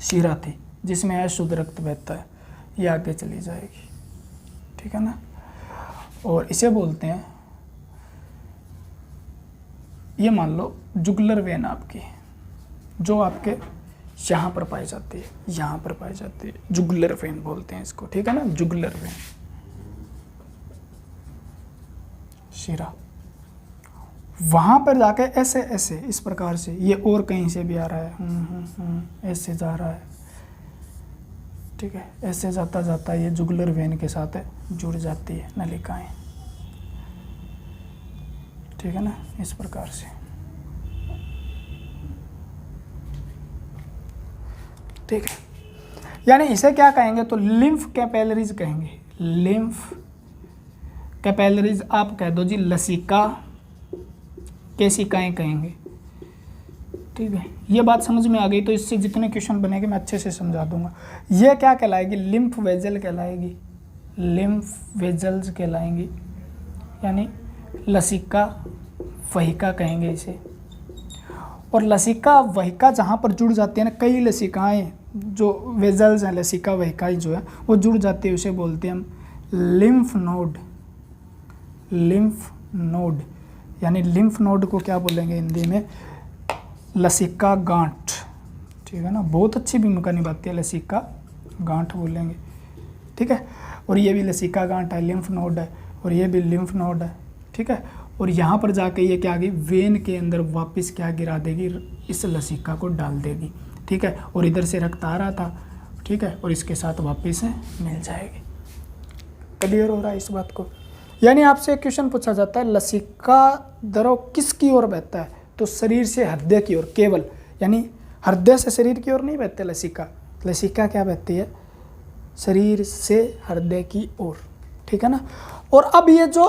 शिरा थी, जिसमें अशुद्ध रक्त बहता है, ये आगे चली जाएगी, ठीक है ना। और इसे बोलते हैं, ये मान लो जुगुलर वेन आपकी, जो आपके यहाँ पर पाई जाती है, यहाँ पर पाई जाती है, जुगुलर वेन बोलते हैं इसको, ठीक है ना, जुगुलर वेन, शिरा। वहाँ पर जाके ऐसे ऐसे इस प्रकार से, ये और कहीं से भी आ रहा है, ऐसे जा रहा है, ठीक है, ऐसे जाता जाता ये जुगुलर वेन के साथ जुड़ जाती है नलिकाएं, ठीक है ना, इस प्रकार से, ठीक है। यानी इसे क्या कहेंगे, तो लिम्फ कैपिलरीज कहेंगे, लिम्फ कैपिलरीज। आप कह दो जी लसिका केशिकाएं कहेंगे, ठीक है। ये बात समझ में आ गई, तो इससे जितने क्वेश्चन बनेंगे मैं अच्छे से समझा दूंगा। ये क्या कहलाएगी, लिम्फ वेजल कहलाएगी, लिम्फ वेजल्स कहलाएंगी, यानी लसिका वहिका कहेंगे इसे। और लसिका वहिका जहाँ पर जुड़ जाती है ना, कई लसिकाएं जो वेजल्स हैं, लसिका वहिकाएं जो है वो जुड़ जाती है, उसे बोलते हैं हम लिम्फ नोड, लिम्फ नोड। यानी लिम्फ नोड को क्या बोलेंगे हिंदी में, लसिका गांठ, ठीक है ना, बहुत अच्छी भूमिका निभाती है, लसिका गांठ बोलेंगे, ठीक है। और ये भी लसिका गांठ है, लिम्फ नोड है, और ये भी लिम्फ नोड है, ठीक है। और यहाँ पर जाके ये क्या आगे वेन के अंदर वापस क्या गिरा देगी, इस लसिका को डाल देगी, ठीक है। और इधर से रक्त आ रहा था, ठीक है, और इसके साथ वापस मिल जाएगी। क्लियर हो रहा है इस बात को। यानी आपसे एक क्वेश्चन पूछा जाता है, लसिका द्रव किसकी ओर बहता है, तो शरीर से हृदय की ओर केवल, यानी हृदय से शरीर की ओर नहीं बहते लसिका। लसिका क्या बहती है, शरीर से हृदय की ओर, ठीक है ना। और अब ये जो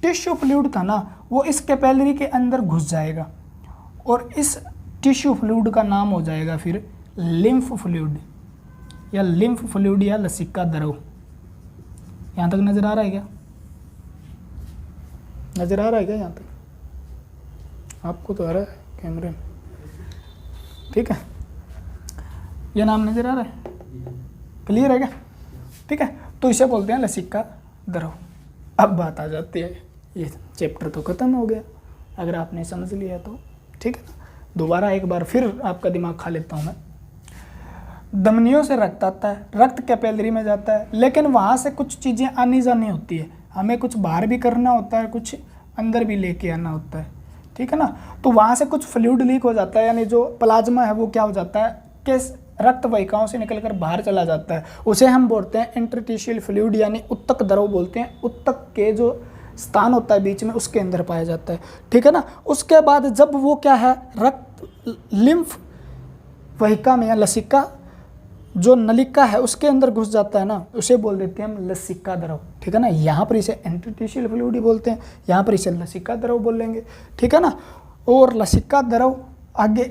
टिश्यू फ्लूइड था ना, वो इस कैपिलरी के अंदर घुस जाएगा, और इस टिश्यू फ्लूइड का नाम हो जाएगा फिर लिम्फ फ्लूइड, या लिम्फ फ्लूइड, या लसिका द्रव। यहाँ तक नजर आ रहा है क्या, नजर आ रहा है क्या यहाँ तक, आपको तो आ रहा है कैमरे में, ठीक है। ये नाम नजर आ रहा है, क्लियर है क्या, ठीक है। तो इसे बोलते हैं लसिका द्रव। अब बात आ जाती है, ये चैप्टर तो खत्म हो गया अगर आपने समझ लिया तो, ठीक है ना। दोबारा एक बार फिर आपका दिमाग खा लेता हूँ मैं। धमनियों से रक्त आता है, रक्त कैपिलरी में जाता है, लेकिन वहाँ से कुछ चीज़ें आनी जानी होती है, हमें कुछ बाहर भी करना होता है, कुछ अंदर भी लेके आना होता है, ठीक है ना। तो वहाँ से कुछ फ्लूइड लीक हो जाता है, यानी जो प्लाज्मा है वो क्या हो जाता है कि रक्त वाहिकाओं से निकलकर बाहर चला जाता है, उसे हम बोलते हैं इंटरस्टिशियल फ्लूइड, यानी उत्तक द्रव बोलते हैं। उत्तक के जो स्थान होता है बीच में, उसके अंदर पाया जाता है, ठीक है ना। उसके बाद जब वो क्या है, रक्त लिम्फ वाहिका में या लसिका जो नलिका है उसके अंदर घुस जाता है ना, उसे बोल देते हैं हम लसिका द्रव, ठीक है ना। यहाँ पर इसे इंटरस्टिशियल फ्लूइड बोलते हैं, यहाँ पर इसे लसिका द्रव बोलेंगे, ठीक है ना। और लसिका द्रव आगे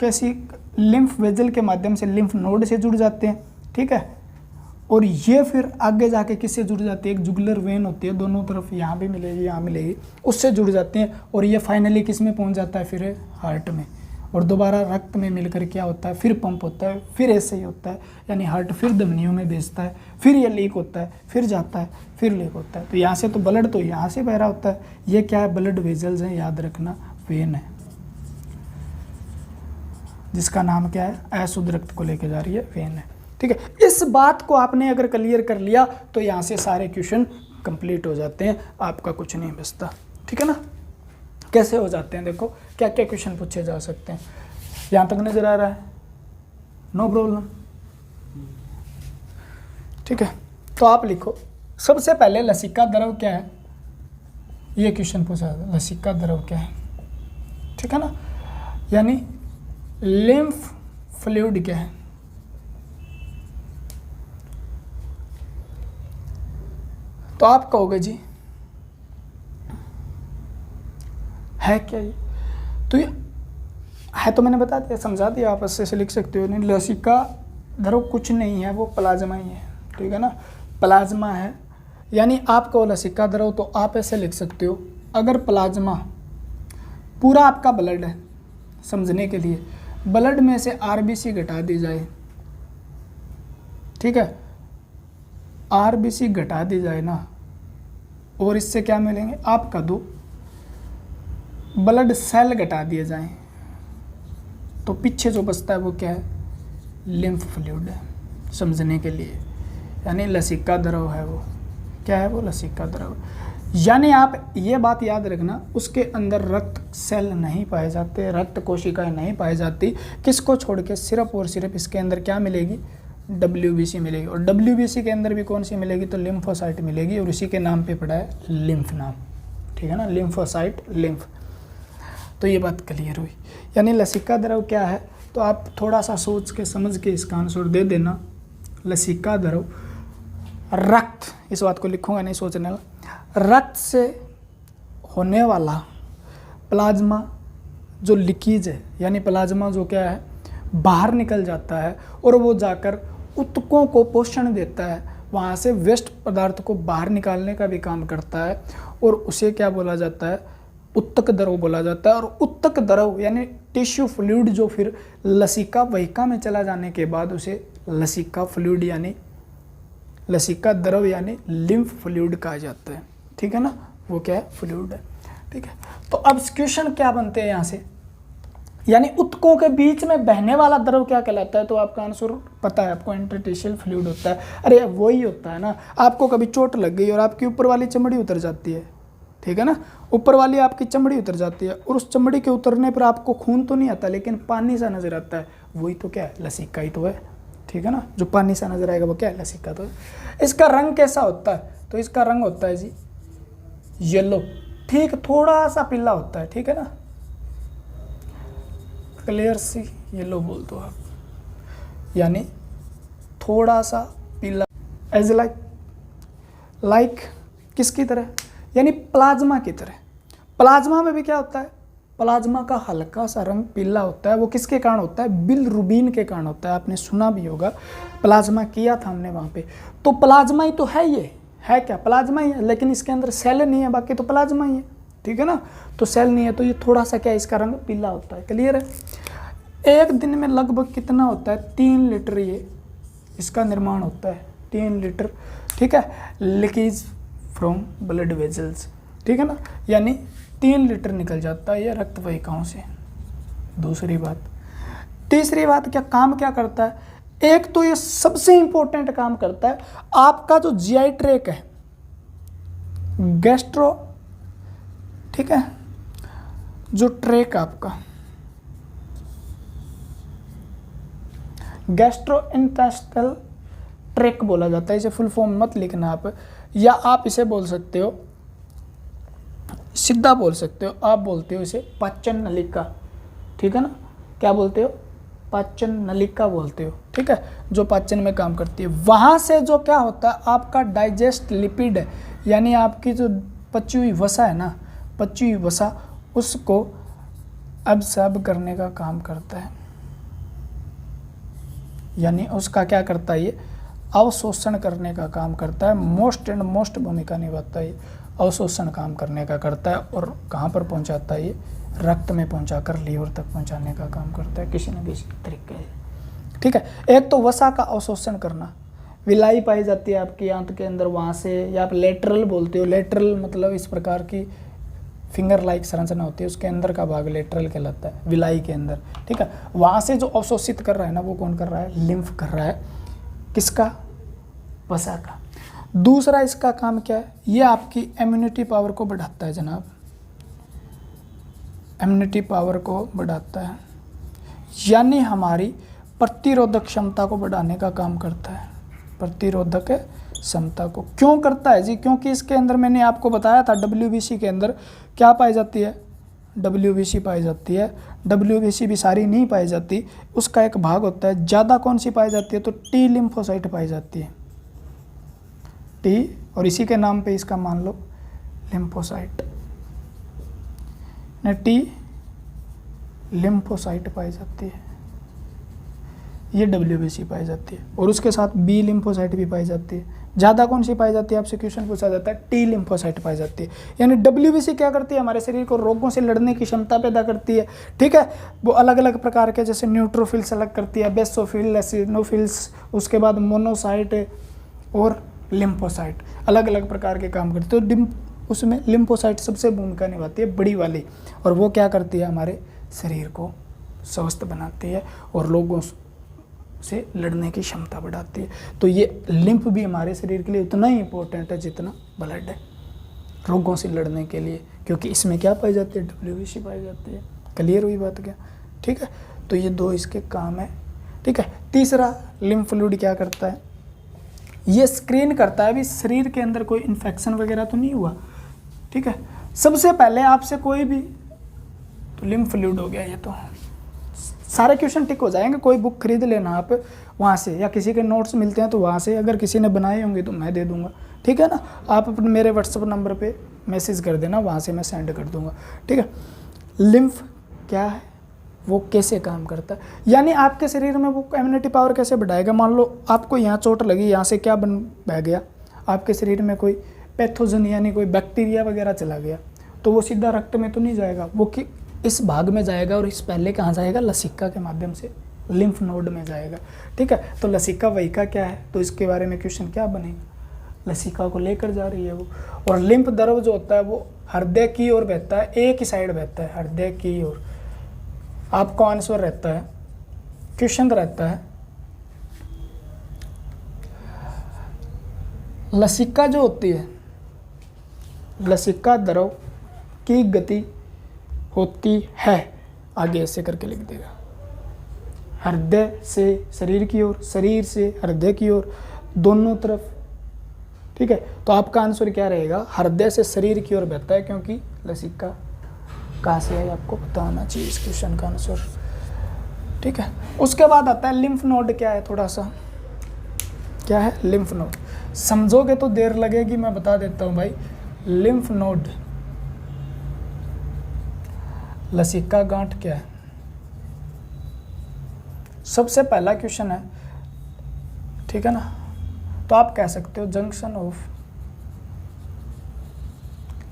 कैसी, लिम्फ वेजल के माध्यम से लिम्फ नोड से जुड़ जाते हैं, ठीक है। और ये फिर आगे जाके किससे जुड़ जाती है, एक जुगुलर वेन होती है, दोनों तरफ यहाँ भी मिलेगी यहाँ मिलेगी, उससे जुड़ जाते हैं। और ये फाइनली किस में पहुँच जाता है फिर, हार्ट में। और दोबारा रक्त में मिलकर क्या होता है, फिर पंप होता है, फिर ऐसे ही होता है, यानी हार्ट फिर धमनियों में भेजता है, फिर ये लीक होता है, फिर जाता है, फिर लीक होता है। तो यहाँ से तो ब्लड तो यहाँ से बह रहा होता है, ये क्या है, ब्लड वेजल्स हैं, याद रखना, वेन है, जिसका नाम क्या है, अशुद्ध रक्त को लेके जा रही है, वेन है। ठीक है, इस बात को आपने अगर क्लियर कर लिया तो यहाँ से सारे क्वेश्चन कंप्लीट हो जाते हैं, आपका कुछ नहीं बचता। ठीक है ना, कैसे हो जाते हैं, देखो क्या क्या क्वेश्चन पूछे जा सकते हैं। यहाँ तक नजर आ रहा है, नो प्रॉब्लम। ठीक है, तो आप लिखो सबसे पहले लसिका द्रव क्या है, ये क्वेश्चन पूछा था, लसिका द्रव क्या है। ठीक है ना, यानी लिम्फ फ्लूइड क्या है। तो आप कहोगे जी है क्या ये, तो ये है तो मैंने बता दिया, समझा दिया, आप अच्छे से लिख सकते हो। नहीं, लसिका द्रव कुछ नहीं है, वो प्लाज्मा ही है। ठीक है ना, प्लाज्मा है, यानी आप कहो लसिका द्रव तो आप ऐसे लिख सकते हो, अगर प्लाज्मा पूरा आपका ब्लड है, समझने के लिए ब्लड में से आरबीसी घटा दी जाए, ठीक है, आरबीसी घटा दी जाए ना, और इससे क्या मिलेंगे आपका, दो ब्लड सेल घटा दिए जाएं, तो पीछे जो बचता है वो क्या है, लिम्फ फ्लूइड है, समझने के लिए। यानी लसिका द्रव है, वो क्या है, वो लसिका द्रव। यानी आप ये बात याद रखना, उसके अंदर रक्त सेल नहीं पाए जाते, रक्त कोशिकाएं नहीं पाई जाती, किसको छोड़ के, सिर्फ और सिर्फ इसके अंदर क्या मिलेगी, WBC मिलेगी। और WBC के अंदर भी कौन सी मिलेगी, तो लिम्फोसाइट मिलेगी, और उसी के नाम पे पड़ा है लिम्फ नाम। ठीक है ना, लिम्फोसाइट, लिम्फ। तो ये बात क्लियर हुई। यानी लसिका द्रव क्या है, तो आप थोड़ा सा सोच के समझ के इसका आंसर दे देना। लसिका द्रव रक्त, इस बात को लिखूंगा नहीं सोचने का, रक्त से होने वाला प्लाज्मा जो लीकेज है, यानी प्लाज्मा जो क्या है बाहर निकल जाता है और वो जाकर ऊतकों को पोषण देता है, वहाँ से वेस्ट पदार्थ को बाहर निकालने का भी काम करता है, और उसे क्या बोला जाता है, उत्तक द्रव बोला जाता है। और उत्तक द्रव यानी टिश्यू फ्लूइड जो फिर लसिका वहिका में चला जाने के बाद उसे लसिका फ्लूइड यानी लसिका द्रव यानी लिम्फ फ्लूइड कहा जाता है। ठीक है ना, वो क्या है, फ्लूइड है। ठीक है, तो अब क्वेश्चन क्या बनते हैं यहाँ से, यानी ऊतकों के बीच में बहने वाला द्रव क्या कहलाता है, तो आपका आंसर पता है आपको, इंटरस्टिशियल फ्लूइड होता है। अरे वही होता है ना, आपको कभी चोट लग गई और आपकी ऊपर वाली चमड़ी उतर जाती है, ठीक है ना, ऊपर वाली आपकी चमड़ी उतर जाती है, और उस चमड़ी के उतरने पर आपको खून तो नहीं आता लेकिन पानी सा नजर आता है, वही तो क्या है, लसिका ही तो है। ठीक है ना, जो पानी सा नजर आएगा वो क्या है, लसिका तो है। इसका रंग कैसा होता है, तो इसका रंग होता है जी येलो, ठीक, थोड़ा सा पीला होता है। ठीक है ना, क्लियर सी येलो बोल दो आप, यानी थोड़ा सा पीला, एज लाइक किसकी तरह, यानी प्लाज्मा की तरह। प्लाज्मा में भी क्या होता है, प्लाज्मा का हल्का सा रंग पीला होता है, वो किसके कारण होता है, बिलिरुबिन के कारण होता है। आपने सुना भी होगा, प्लाज्मा किया था हमने वहाँ पे। तो प्लाज्मा ही तो है, ये है क्या, प्लाज्मा ही है, लेकिन इसके अंदर सेल नहीं है, बाकी तो प्लाज्मा ही है। ठीक है ना, तो सेल नहीं है तो ये थोड़ा सा क्या, इसका रंग पीला होता है। क्लियर है। एक दिन में लगभग कितना होता है, 3 लीटर ये इसका निर्माण होता है, 3 लीटर। ठीक है, लीकेज फ्रॉम ब्लड वेजल्स। ठीक है ना, यानी 3 लीटर निकल जाता है ये रक्त वाहिकाओं से। दूसरी बात, तीसरी बात, क्या काम क्या करता है, एक तो ये सबसे इंपॉर्टेंट काम करता है, आपका जो जीआई ट्रैक है, गैस्ट्रो, ठीक है, जो ट्रैक आपका गैस्ट्रोइंटेस्टाइनल ट्रैक बोला जाता है, इसे फुल फॉर्म मत लिखना आप, या आप इसे बोल सकते हो, सीधा बोल सकते हो, आप बोलते हो इसे पाचन नलिका। ठीक है ना, क्या बोलते हो, पाचन नलिका बोलते हो। ठीक है, जो पाचन में काम करती है, वहाँ से जो क्या होता है, आपका डाइजेस्ट लिपिड है, यानी आपकी जो पची हुई वसा है ना, पची हुई वसा, उसको अब्सॉर्ब करने का काम करता है, यानी उसका क्या करता है, ये अवशोषण करने का काम करता है। मोस्ट एंड मोस्ट भूमिका निभाता है, ये अवशोषण काम करने का करता है। और कहाँ पर पहुँचाता है, ये रक्त में पहुंचाकर लीवर तक पहुंचाने का काम करता है किसी न किसी तरीके से। ठीक है, एक तो वसा का अवशोषण करना, विलाई पाई जाती है आपकी आंत के अंदर, वहाँ से, या आप लेटरल बोलते हो, लेटरल मतलब इस प्रकार की फिंगर लाइक संरचना होती है, उसके अंदर का भाग लेटरल कहलाता है, विलाई के अंदर। ठीक है, वहाँ से जो अवशोषित कर रहा है ना, वो कौन कर रहा है? लिम्फ कर रहा है। किसका? वसा का। दूसरा इसका काम क्या है? ये आपकी इम्यूनिटी पावर को बढ़ाता है जनाब, इम्यूनिटी पावर को बढ़ाता है, यानी हमारी प्रतिरोधक क्षमता को बढ़ाने का काम करता है। प्रतिरोधक क्षमता को क्यों करता है जी? क्योंकि इसके अंदर मैंने आपको बताया था WBC के अंदर क्या पाई जाती है? WBC पाई जाती है। WBC भी सारी नहीं पाई जाती, उसका एक भाग होता है। ज़्यादा कौन सी पाई जाती है? तो T लिम्फोसाइट पाई जाती है, T, और इसी के नाम पे इसका मान लो लिम्फोसाइट, T लिम्फोसाइट पाई जाती है, ये WBC पाई जाती है। और उसके साथ B लिम्फोसाइट भी पाई जाती है। ज़्यादा कौन सी पाई जाती है? आपसे क्वेश्चन पूछा जाता है, T लिम्फोसाइट पाई जाती है। यानी WBC क्या करती है? हमारे शरीर को रोगों से लड़ने की क्षमता पैदा करती है। ठीक है, वो अलग अलग प्रकार के, जैसे न्यूट्रोफिल्स अलग करती है, बेसोफिल, एसिनोफिल्स, उसके बाद मोनोसाइट और लिम्फोसाइट अलग अलग प्रकार के काम करते हैं। तो उसमें लिम्फोसाइट सबसे भूमिका निभाती है, बड़ी वाली, और वो क्या करती है? हमारे शरीर को स्वस्थ बनाती है और लोगों से लड़ने की क्षमता बढ़ाती है। तो ये लिम्फ भी हमारे शरीर के लिए उतना ही इम्पोर्टेंट है जितना ब्लड है रोगों से लड़ने के लिए, क्योंकि इसमें क्या पाई जाती है? WBC पाई जाती है। क्लियर हुई बात क्या? ठीक है, तो ये दो इसके काम है। ठीक है, तीसरा लिम्फ फ्लूइड क्या करता है? ये स्क्रीन करता है अभी शरीर के अंदर कोई इन्फेक्शन वगैरह तो नहीं हुआ। ठीक है, सबसे पहले आपसे कोई भी, तो लिम्फ फ्लूइड हो गया, ये तो सारे क्वेश्चन टिक हो जाएंगे। कोई बुक खरीद लेना आप वहाँ से, या किसी के नोट्स मिलते हैं तो वहाँ से, अगर किसी ने बनाए होंगे तो मैं दे दूंगा। ठीक है ना, आप अपने मेरे व्हाट्सएप नंबर पे मैसेज कर देना, वहाँ से मैं सेंड कर दूंगा। ठीक है, लिम्फ क्या है, वो कैसे काम करता है, यानी आपके शरीर में वो इम्यूनिटी पावर कैसे बढ़ाएगा। मान लो आपको यहाँ चोट लगी, यहाँ से क्या बह गया आपके शरीर में? कोई पैथोजन यानी कोई बैक्टीरिया वगैरह चला गया, तो वो सीधा रक्त में तो नहीं जाएगा, वो कि इस भाग में जाएगा, और इस पहले कहाँ जाएगा? लसिका के माध्यम से लिम्फ नोड में जाएगा। ठीक है, तो लसिका वहिका क्या है? तो इसके बारे में क्वेश्चन क्या बनेगा? लसिका को लेकर जा रही है वो। और लिम्फ द्रव जो होता है वो हृदय की ओर बहता है, एक ही साइड बहता है, हृदय की ओर। आपका आंसर रहता है, क्वेश्चन रहता है, लसिका जो होती है, लसिका द्रव की गति होती है, आगे ऐसे करके लिख देगा, हृदय से शरीर की ओर, शरीर से हृदय की ओर, दोनों तरफ। ठीक है, तो आपका आंसर क्या रहेगा? हृदय से शरीर की ओर बहता है, क्योंकि लसिका कहाँ से है आपको पता होना चाहिए इस क्वेश्चन का आंसर। ठीक है, उसके बाद आता है लिम्फ नोड। क्या है? थोड़ा सा क्या है लिम्फ नोड? समझोगे तो देर लगेगी, मैं बता देता हूँ भाई। लिम्फ नोड, लसिका गांठ क्या है? सबसे पहला क्वेश्चन है, ठीक है ना, तो आप कह सकते हो जंक्शन ऑफ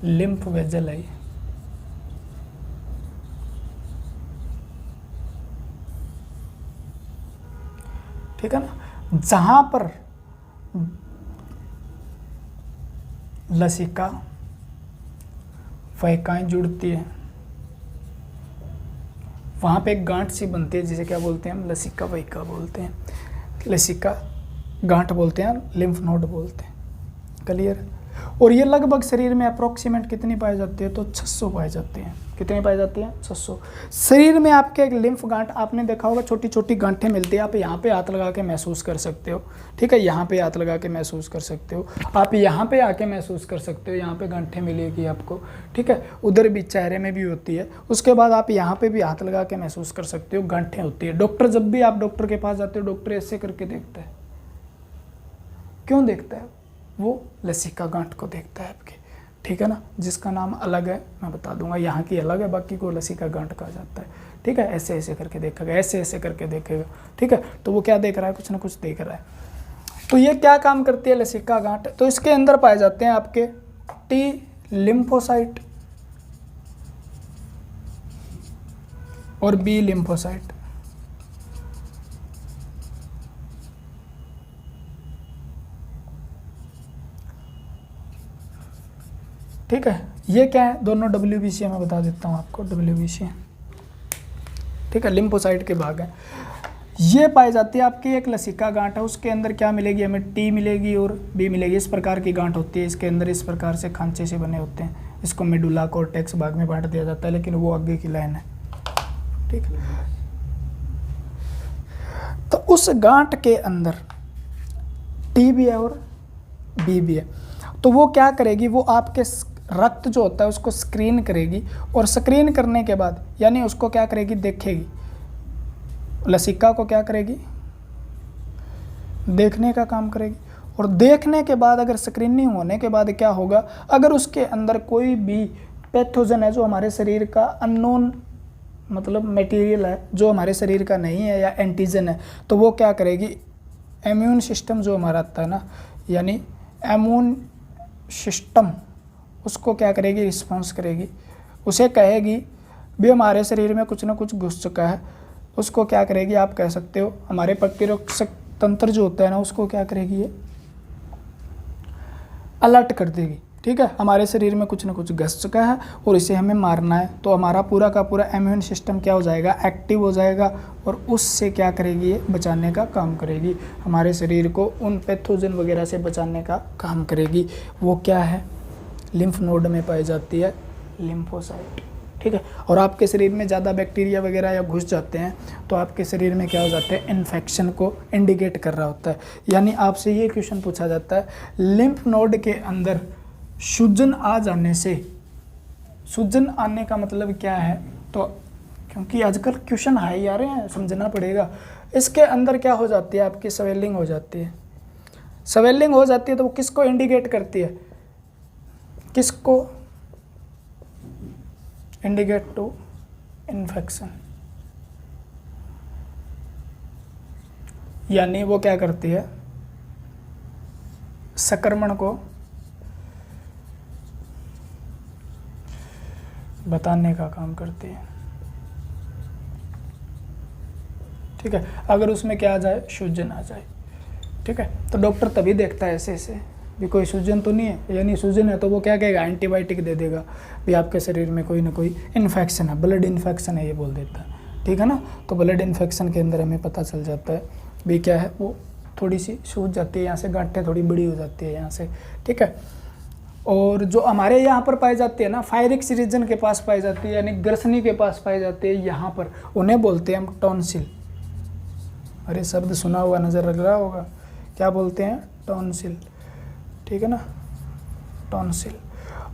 लिम्फ वेजल है। ठीक है ना, जहां पर लसिका वहिकाएं जुड़ती है, वहाँ पे एक गांठ सी बनती है, जिसे क्या बोलते हैं हम? लसिका वहिका बोलते हैं, लसिका गांठ बोलते हैं, लिम्फ नोड बोलते हैं। क्लियर? और ये लगभग शरीर में अप्रोक्सीमेट कितनी पाई जाती है? तो 600 पाई जाती हैं। कितनी पाई जाती हैं? 600। शरीर में आपके एक लिम्फ गांठ, आपने देखा होगा छोटी छोटी गांठें मिलती है, आप यहाँ पे हाथ लगा के महसूस कर सकते हो। ठीक है, यहाँ पे हाथ लगा के महसूस कर सकते हो, आप यहाँ पे आके महसूस कर सकते हो, यहाँ पे गांठें मिलेगी आपको। ठीक है, उधर भी चेहरे में भी होती है। उसके बाद आप यहाँ पे भी हाथ लगा के महसूस कर सकते हो, गांठें होती है। डॉक्टर, जब भी आप डॉक्टर के पास जाते हो, डॉक्टर ऐसे करके देखता है। क्यों देखता है? वो लसिका गांठ को देखता है आपके। ठीक है ना, जिसका नाम अलग है मैं बता दूंगा, यहाँ की अलग है, बाकी को लसिका गांठ कहा जाता है। ठीक है, ऐसे ऐसे करके देखेगा, ऐसे ऐसे करके देखेगा। ठीक है, तो वो क्या देख रहा है? कुछ ना कुछ देख रहा है। तो ये क्या काम करती है लसिका गांठ? तो इसके अंदर पाए जाते हैं आपके T लिम्फोसाइट, और बी लिम्फोसाइट। ठीक है, ये क्या है, दोनों WBC मैं बता देता हूँ आपको, WBC। ठीक है, लिम्फोसाइट के भाग हैं। ये पाई जाती है आपकी एक लसिका गांठ है, उसके अंदर क्या मिलेगी हमें, T मिलेगी और B मिलेगी। इस प्रकार की गांठ होती है, इसके अंदर इस प्रकार से खांचे से बने होते हैं। इसको मेडुला कॉर्टेक्स भाग में बांट दिया जाता है, लेकिन वो आगे की लाइन है। ठीक है, तो उस गांठ के अंदर T भी है और B भी है। तो वो क्या करेगी, वो आपके रक्त जो होता है उसको स्क्रीन करेगी, और स्क्रीन करने के बाद यानी उसको क्या करेगी, देखेगी। लसिका को क्या करेगी, देखने का काम करेगी। और देखने के बाद अगर स्क्रीनिंग होने के बाद क्या होगा, अगर उसके अंदर कोई भी पैथोजन है जो हमारे शरीर का अननोन मतलब मटेरियल है, जो हमारे शरीर का नहीं है, या एंटीजन है, तो वो क्या करेगी, इम्यून सिस्टम जो हमारा आता है ना, यानी इम्यून सिस्टम उसको क्या करेगी, रिस्पॉन्स करेगी। उसे कहेगी भी हमारे शरीर में कुछ ना कुछ घुस चुका है। उसको क्या करेगी, आप कह सकते हो हमारे प्रतिरक्षक तंत्र जो होता है ना, उसको क्या करेगी, ये अलर्ट कर देगी। ठीक है, हमारे शरीर में कुछ ना कुछ घुस चुका है और इसे हमें मारना है, तो हमारा पूरा का पूरा इम्यून सिस्टम क्या हो जाएगा, एक्टिव हो जाएगा, और उससे क्या करेगी, ये बचाने का काम करेगी। हमारे शरीर को उन पैथोजन वगैरह से बचाने का काम करेगी। वो क्या है, लिम्फ नोड में पाई जाती है लिम्फोसाइट। ठीक है, और आपके शरीर में ज़्यादा बैक्टीरिया वगैरह या घुस जाते हैं तो आपके शरीर में क्या हो जाता है, इन्फेक्शन को इंडिकेट कर रहा होता है। यानी आपसे ये क्वेश्चन पूछा जाता है, लिम्फ नोड के अंदर सूजन आ जाने से, सूजन आने का मतलब क्या है, तो क्योंकि आजकल क्वेश्चन हाई आ रहे हैं, समझना पड़ेगा। इसके अंदर क्या हो जाती है, आपकी स्वेलिंग हो जाती है। स्वेलिंग हो जाती है तो वो किसको इंडिकेट करती है, किसको इंडिकेट टू इन्फेक्शन। यानी वो क्या करती है, संक्रमण को बताने का काम करती है। ठीक है, अगर उसमें क्या आ जाए, सूजन आ जाए। ठीक है, तो डॉक्टर तभी देखता है ऐसे ऐसे भी कोई सूजन तो नहीं है, यानी सूजन है तो वो क्या कहेगा, एंटीबायोटिक दे देगा भी आपके शरीर में कोई ना कोई इन्फेक्शन है, ब्लड इन्फेक्शन है, ये बोल देता है। ठीक है ना, तो ब्लड इन्फेक्शन के अंदर हमें पता चल जाता है भी क्या है, वो थोड़ी सी सूज जाती है, यहाँ से गांठें थोड़ी बड़ी हो जाती है यहाँ से। ठीक है, और जो हमारे यहाँ पर पाई जाती है ना, फायरिक्स रीजन के पास पाई जाती है, यानी ग्रसनी के पास पाई जाती है, यहाँ पर उन्हें बोलते हैं हम टॉन्सिल। अरे शब्द सुना हुआ नज़र लग रहा होगा, क्या बोलते हैं, टॉन्सिल। ठीक है ना, टॉन्सिल।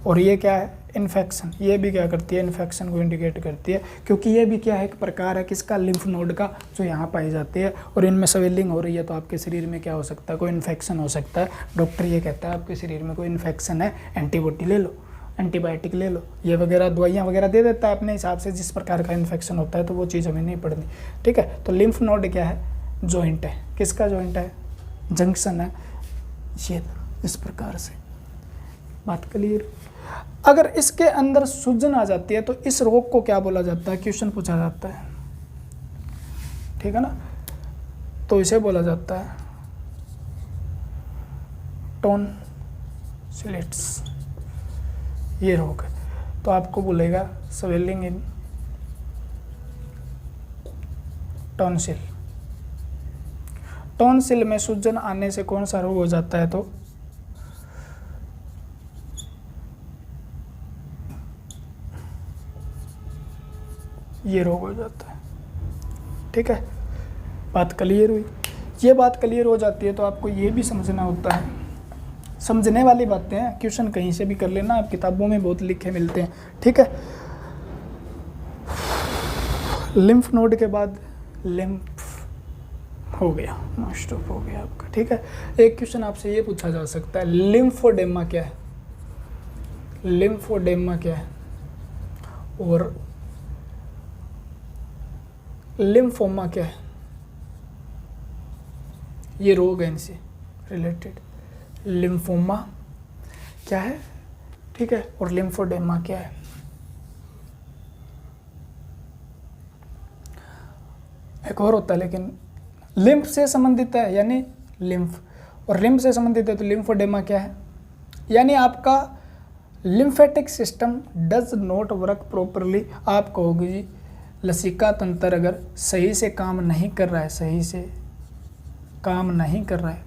और ये क्या है, इन्फेक्शन। ये भी क्या करती है, इन्फेक्शन को इंडिकेट करती है, क्योंकि ये भी क्या है, एक प्रकार है किसका, लिम्फ नोड का, जो यहाँ पाई जाती है। और इनमें स्वेलिंग हो रही है तो आपके शरीर में क्या हो सकता है, कोई इन्फेक्शन हो सकता है। डॉक्टर ये कहता है आपके शरीर में कोई इन्फेक्शन है, एंटीबॉडी ले लो, एंटीबायोटिक ले लो, ये वगैरह दवाइयाँ वगैरह दे देता है अपने हिसाब से, जिस प्रकार का इन्फेक्शन होता है, तो वो चीज़ हमें नहीं पढ़नी। ठीक है, तो लिम्फ नोड क्या है, जॉइंट है, किसका जॉइंट है, जंक्शन है। ये इस प्रकार से बात क्लियर। अगर इसके अंदर सूजन आ जाती है तो इस रोग को क्या बोला जाता है, क्वेश्चन पूछा जाता है। ठीक है ना, तो इसे बोला जाता है टॉन्सिलिटिस, ये रोग है। तो आपको बोलेगा स्वेलिंग इन टॉन्सिल। टॉन्सिल में सूजन आने से कौन सा रोग हो जाता है, तो ये रोग हो जाता है। ठीक है, बात क्लियर हुई। ये बात क्लियर हो जाती है तो आपको ये भी समझना होता है, समझने वाली बातें हैं, क्वेश्चन कहीं से भी कर लेना, आप किताबों में बहुत लिखे मिलते हैं। ठीक है, लिम्फ नोड के बाद लिम्फ हो गया, मोस्ट ऑफ हो गया आपका। ठीक है, एक क्वेश्चन आपसे ये पूछा जा सकता है, लिम्फोडेमा क्या है, लिम्फोडेमा क्या है, और लिम्फोमा क्या है, ये रोग है इनसे रिलेटेड। लिम्फोमा क्या है, ठीक है, और लिम्फोडेमा क्या है। एक और होता है लेकिन लिम्फ से संबंधित है, यानी लिम्फ, और लिम्फ से संबंधित है तो लिम्फोडेमा क्या है, यानी आपका lymphatic system does not work properly. आप कहोगे जी लसिका तंत्र अगर सही से काम नहीं कर रहा है, सही से काम नहीं कर रहा है,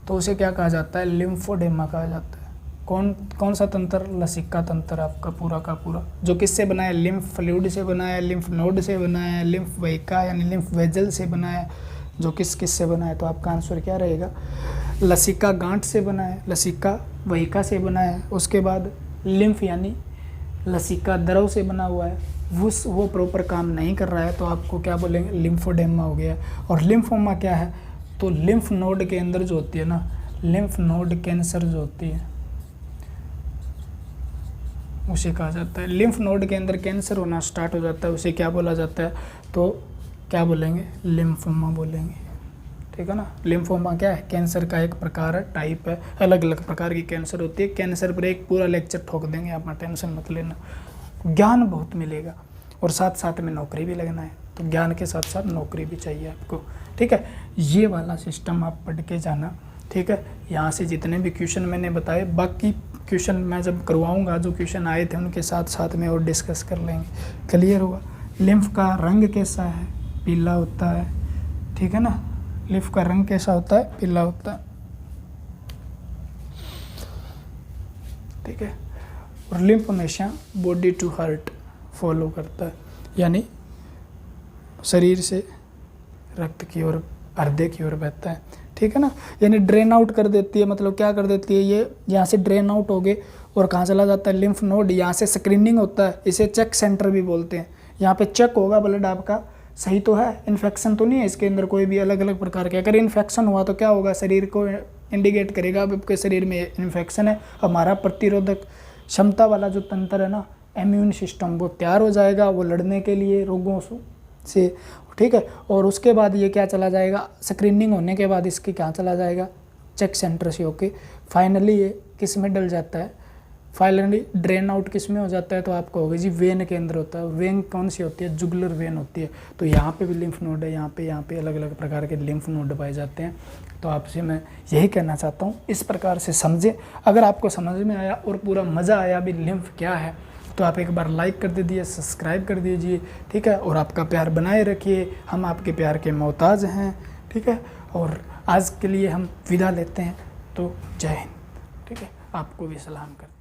तो उसे क्या कहा जाता है, लिम्फोडेमा कहा जाता है। कौन सा तंत्र, लसिका तंत्र आपका पूरा का पूरा, जो किससे बना है, लिम्फ फ्लूइड से बना है, लिम्फ नोड से बना है, लिम्फ वेहिका यानी लिम्फ वेजल से बना है, जो किस से बना है, तो आपका आंसर क्या रहेगा, लसिका गांठ से बना है, लसिका वेहिका से बना है। उसके बाद लिम्फ यानी लसिका द्रव से बना हुआ है, वो प्रॉपर काम नहीं कर रहा है, तो आपको क्या बोलेंगे, लिम्फोडेमा हो गया। और लिम्फोमा क्या है, तो लिम्फ नोड के अंदर जो होती है ना, लिम्फ नोड कैंसर जो होती है उसे कहा जाता है। लिम्फ नोड के अंदर कैंसर होना स्टार्ट हो जाता है, उसे क्या बोला जाता है, तो क्या बोलेंगे, लिम्फोमा बोलेंगे, ठीक है ना। लिम्फोमा क्या है, कैंसर का एक प्रकार है, टाइप है, अलग अलग प्रकार की कैंसर होती है। कैंसर पर एक पूरा लेक्चर ठोक देंगे, आप टेंशन मत लेना, ज्ञान बहुत मिलेगा और साथ साथ में नौकरी भी लगना है, तो ज्ञान के साथ साथ नौकरी भी चाहिए आपको, ठीक है। ये वाला सिस्टम आप पढ़ के जाना, ठीक है। यहाँ से जितने भी क्वेश्चन मैंने बताए, बाकी क्वेश्चन मैं जब करवाऊँगा, जो क्वेश्चन आए थे उनके साथ साथ में और डिस्कस कर लेंगे, क्लियर होगा। लिम्फ का रंग कैसा है, पीला होता है, ठीक है ना। लिम्फ का रंग कैसा होता है, पीला होता है, ठीक है। और लिम्फ हमेशा बॉडी टू हार्ट फॉलो करता है, यानी शरीर से रक्त की ओर, हृदय की ओर बहता है, ठीक है ना। यानी ड्रेन आउट कर देती है, मतलब क्या कर देती है, ये यहाँ से ड्रेन आउट हो गए और कहाँ चला जाता है, लिम्फ नोड। यहाँ से स्क्रीनिंग होता है, इसे चेक सेंटर भी बोलते हैं। यहाँ पे चेक होगा ब्लड आपका सही तो है, इन्फेक्शन तो नहीं है इसके अंदर कोई भी अलग अलग प्रकार के। अगर इन्फेक्शन हुआ तो क्या होगा, शरीर को इंडिकेट करेगा अब आपके शरीर में इन्फेक्शन है। हमारा प्रतिरोधक क्षमता वाला जो तंत्र है ना, इम्यून सिस्टम, वो तैयार हो जाएगा, वो लड़ने के लिए रोगों से, ठीक है। और उसके बाद ये क्या चला जाएगा, स्क्रीनिंग होने के बाद इसके क्या चला जाएगा, चेक सेंटर से होके फाइनली ये किस में डल जाता है, फाइनली ड्रेन आउट किस में हो जाता है, तो आप कहोगे जी वेन के अंदर होता है। वेन कौन सी होती है, जुगुलर वेन होती है। तो यहाँ पे भी लिम्फ नोड है, यहाँ पे अलग अलग प्रकार के लिम्फ नोड पाए जाते हैं। तो आपसे मैं यही कहना चाहता हूँ, इस प्रकार से समझे। अगर आपको समझ में आया और पूरा मज़ा आया भी लिम्फ क्या है, तो आप एक बार लाइक कर दीजिए, सब्सक्राइब कर दीजिए, ठीक है। और आपका प्यार बनाए रखिए, हम आपके प्यार के मोहताज हैं, ठीक है। और आज के लिए हम विदा लेते हैं, तो जय हिंद, ठीक है। आपको भी सलाम कर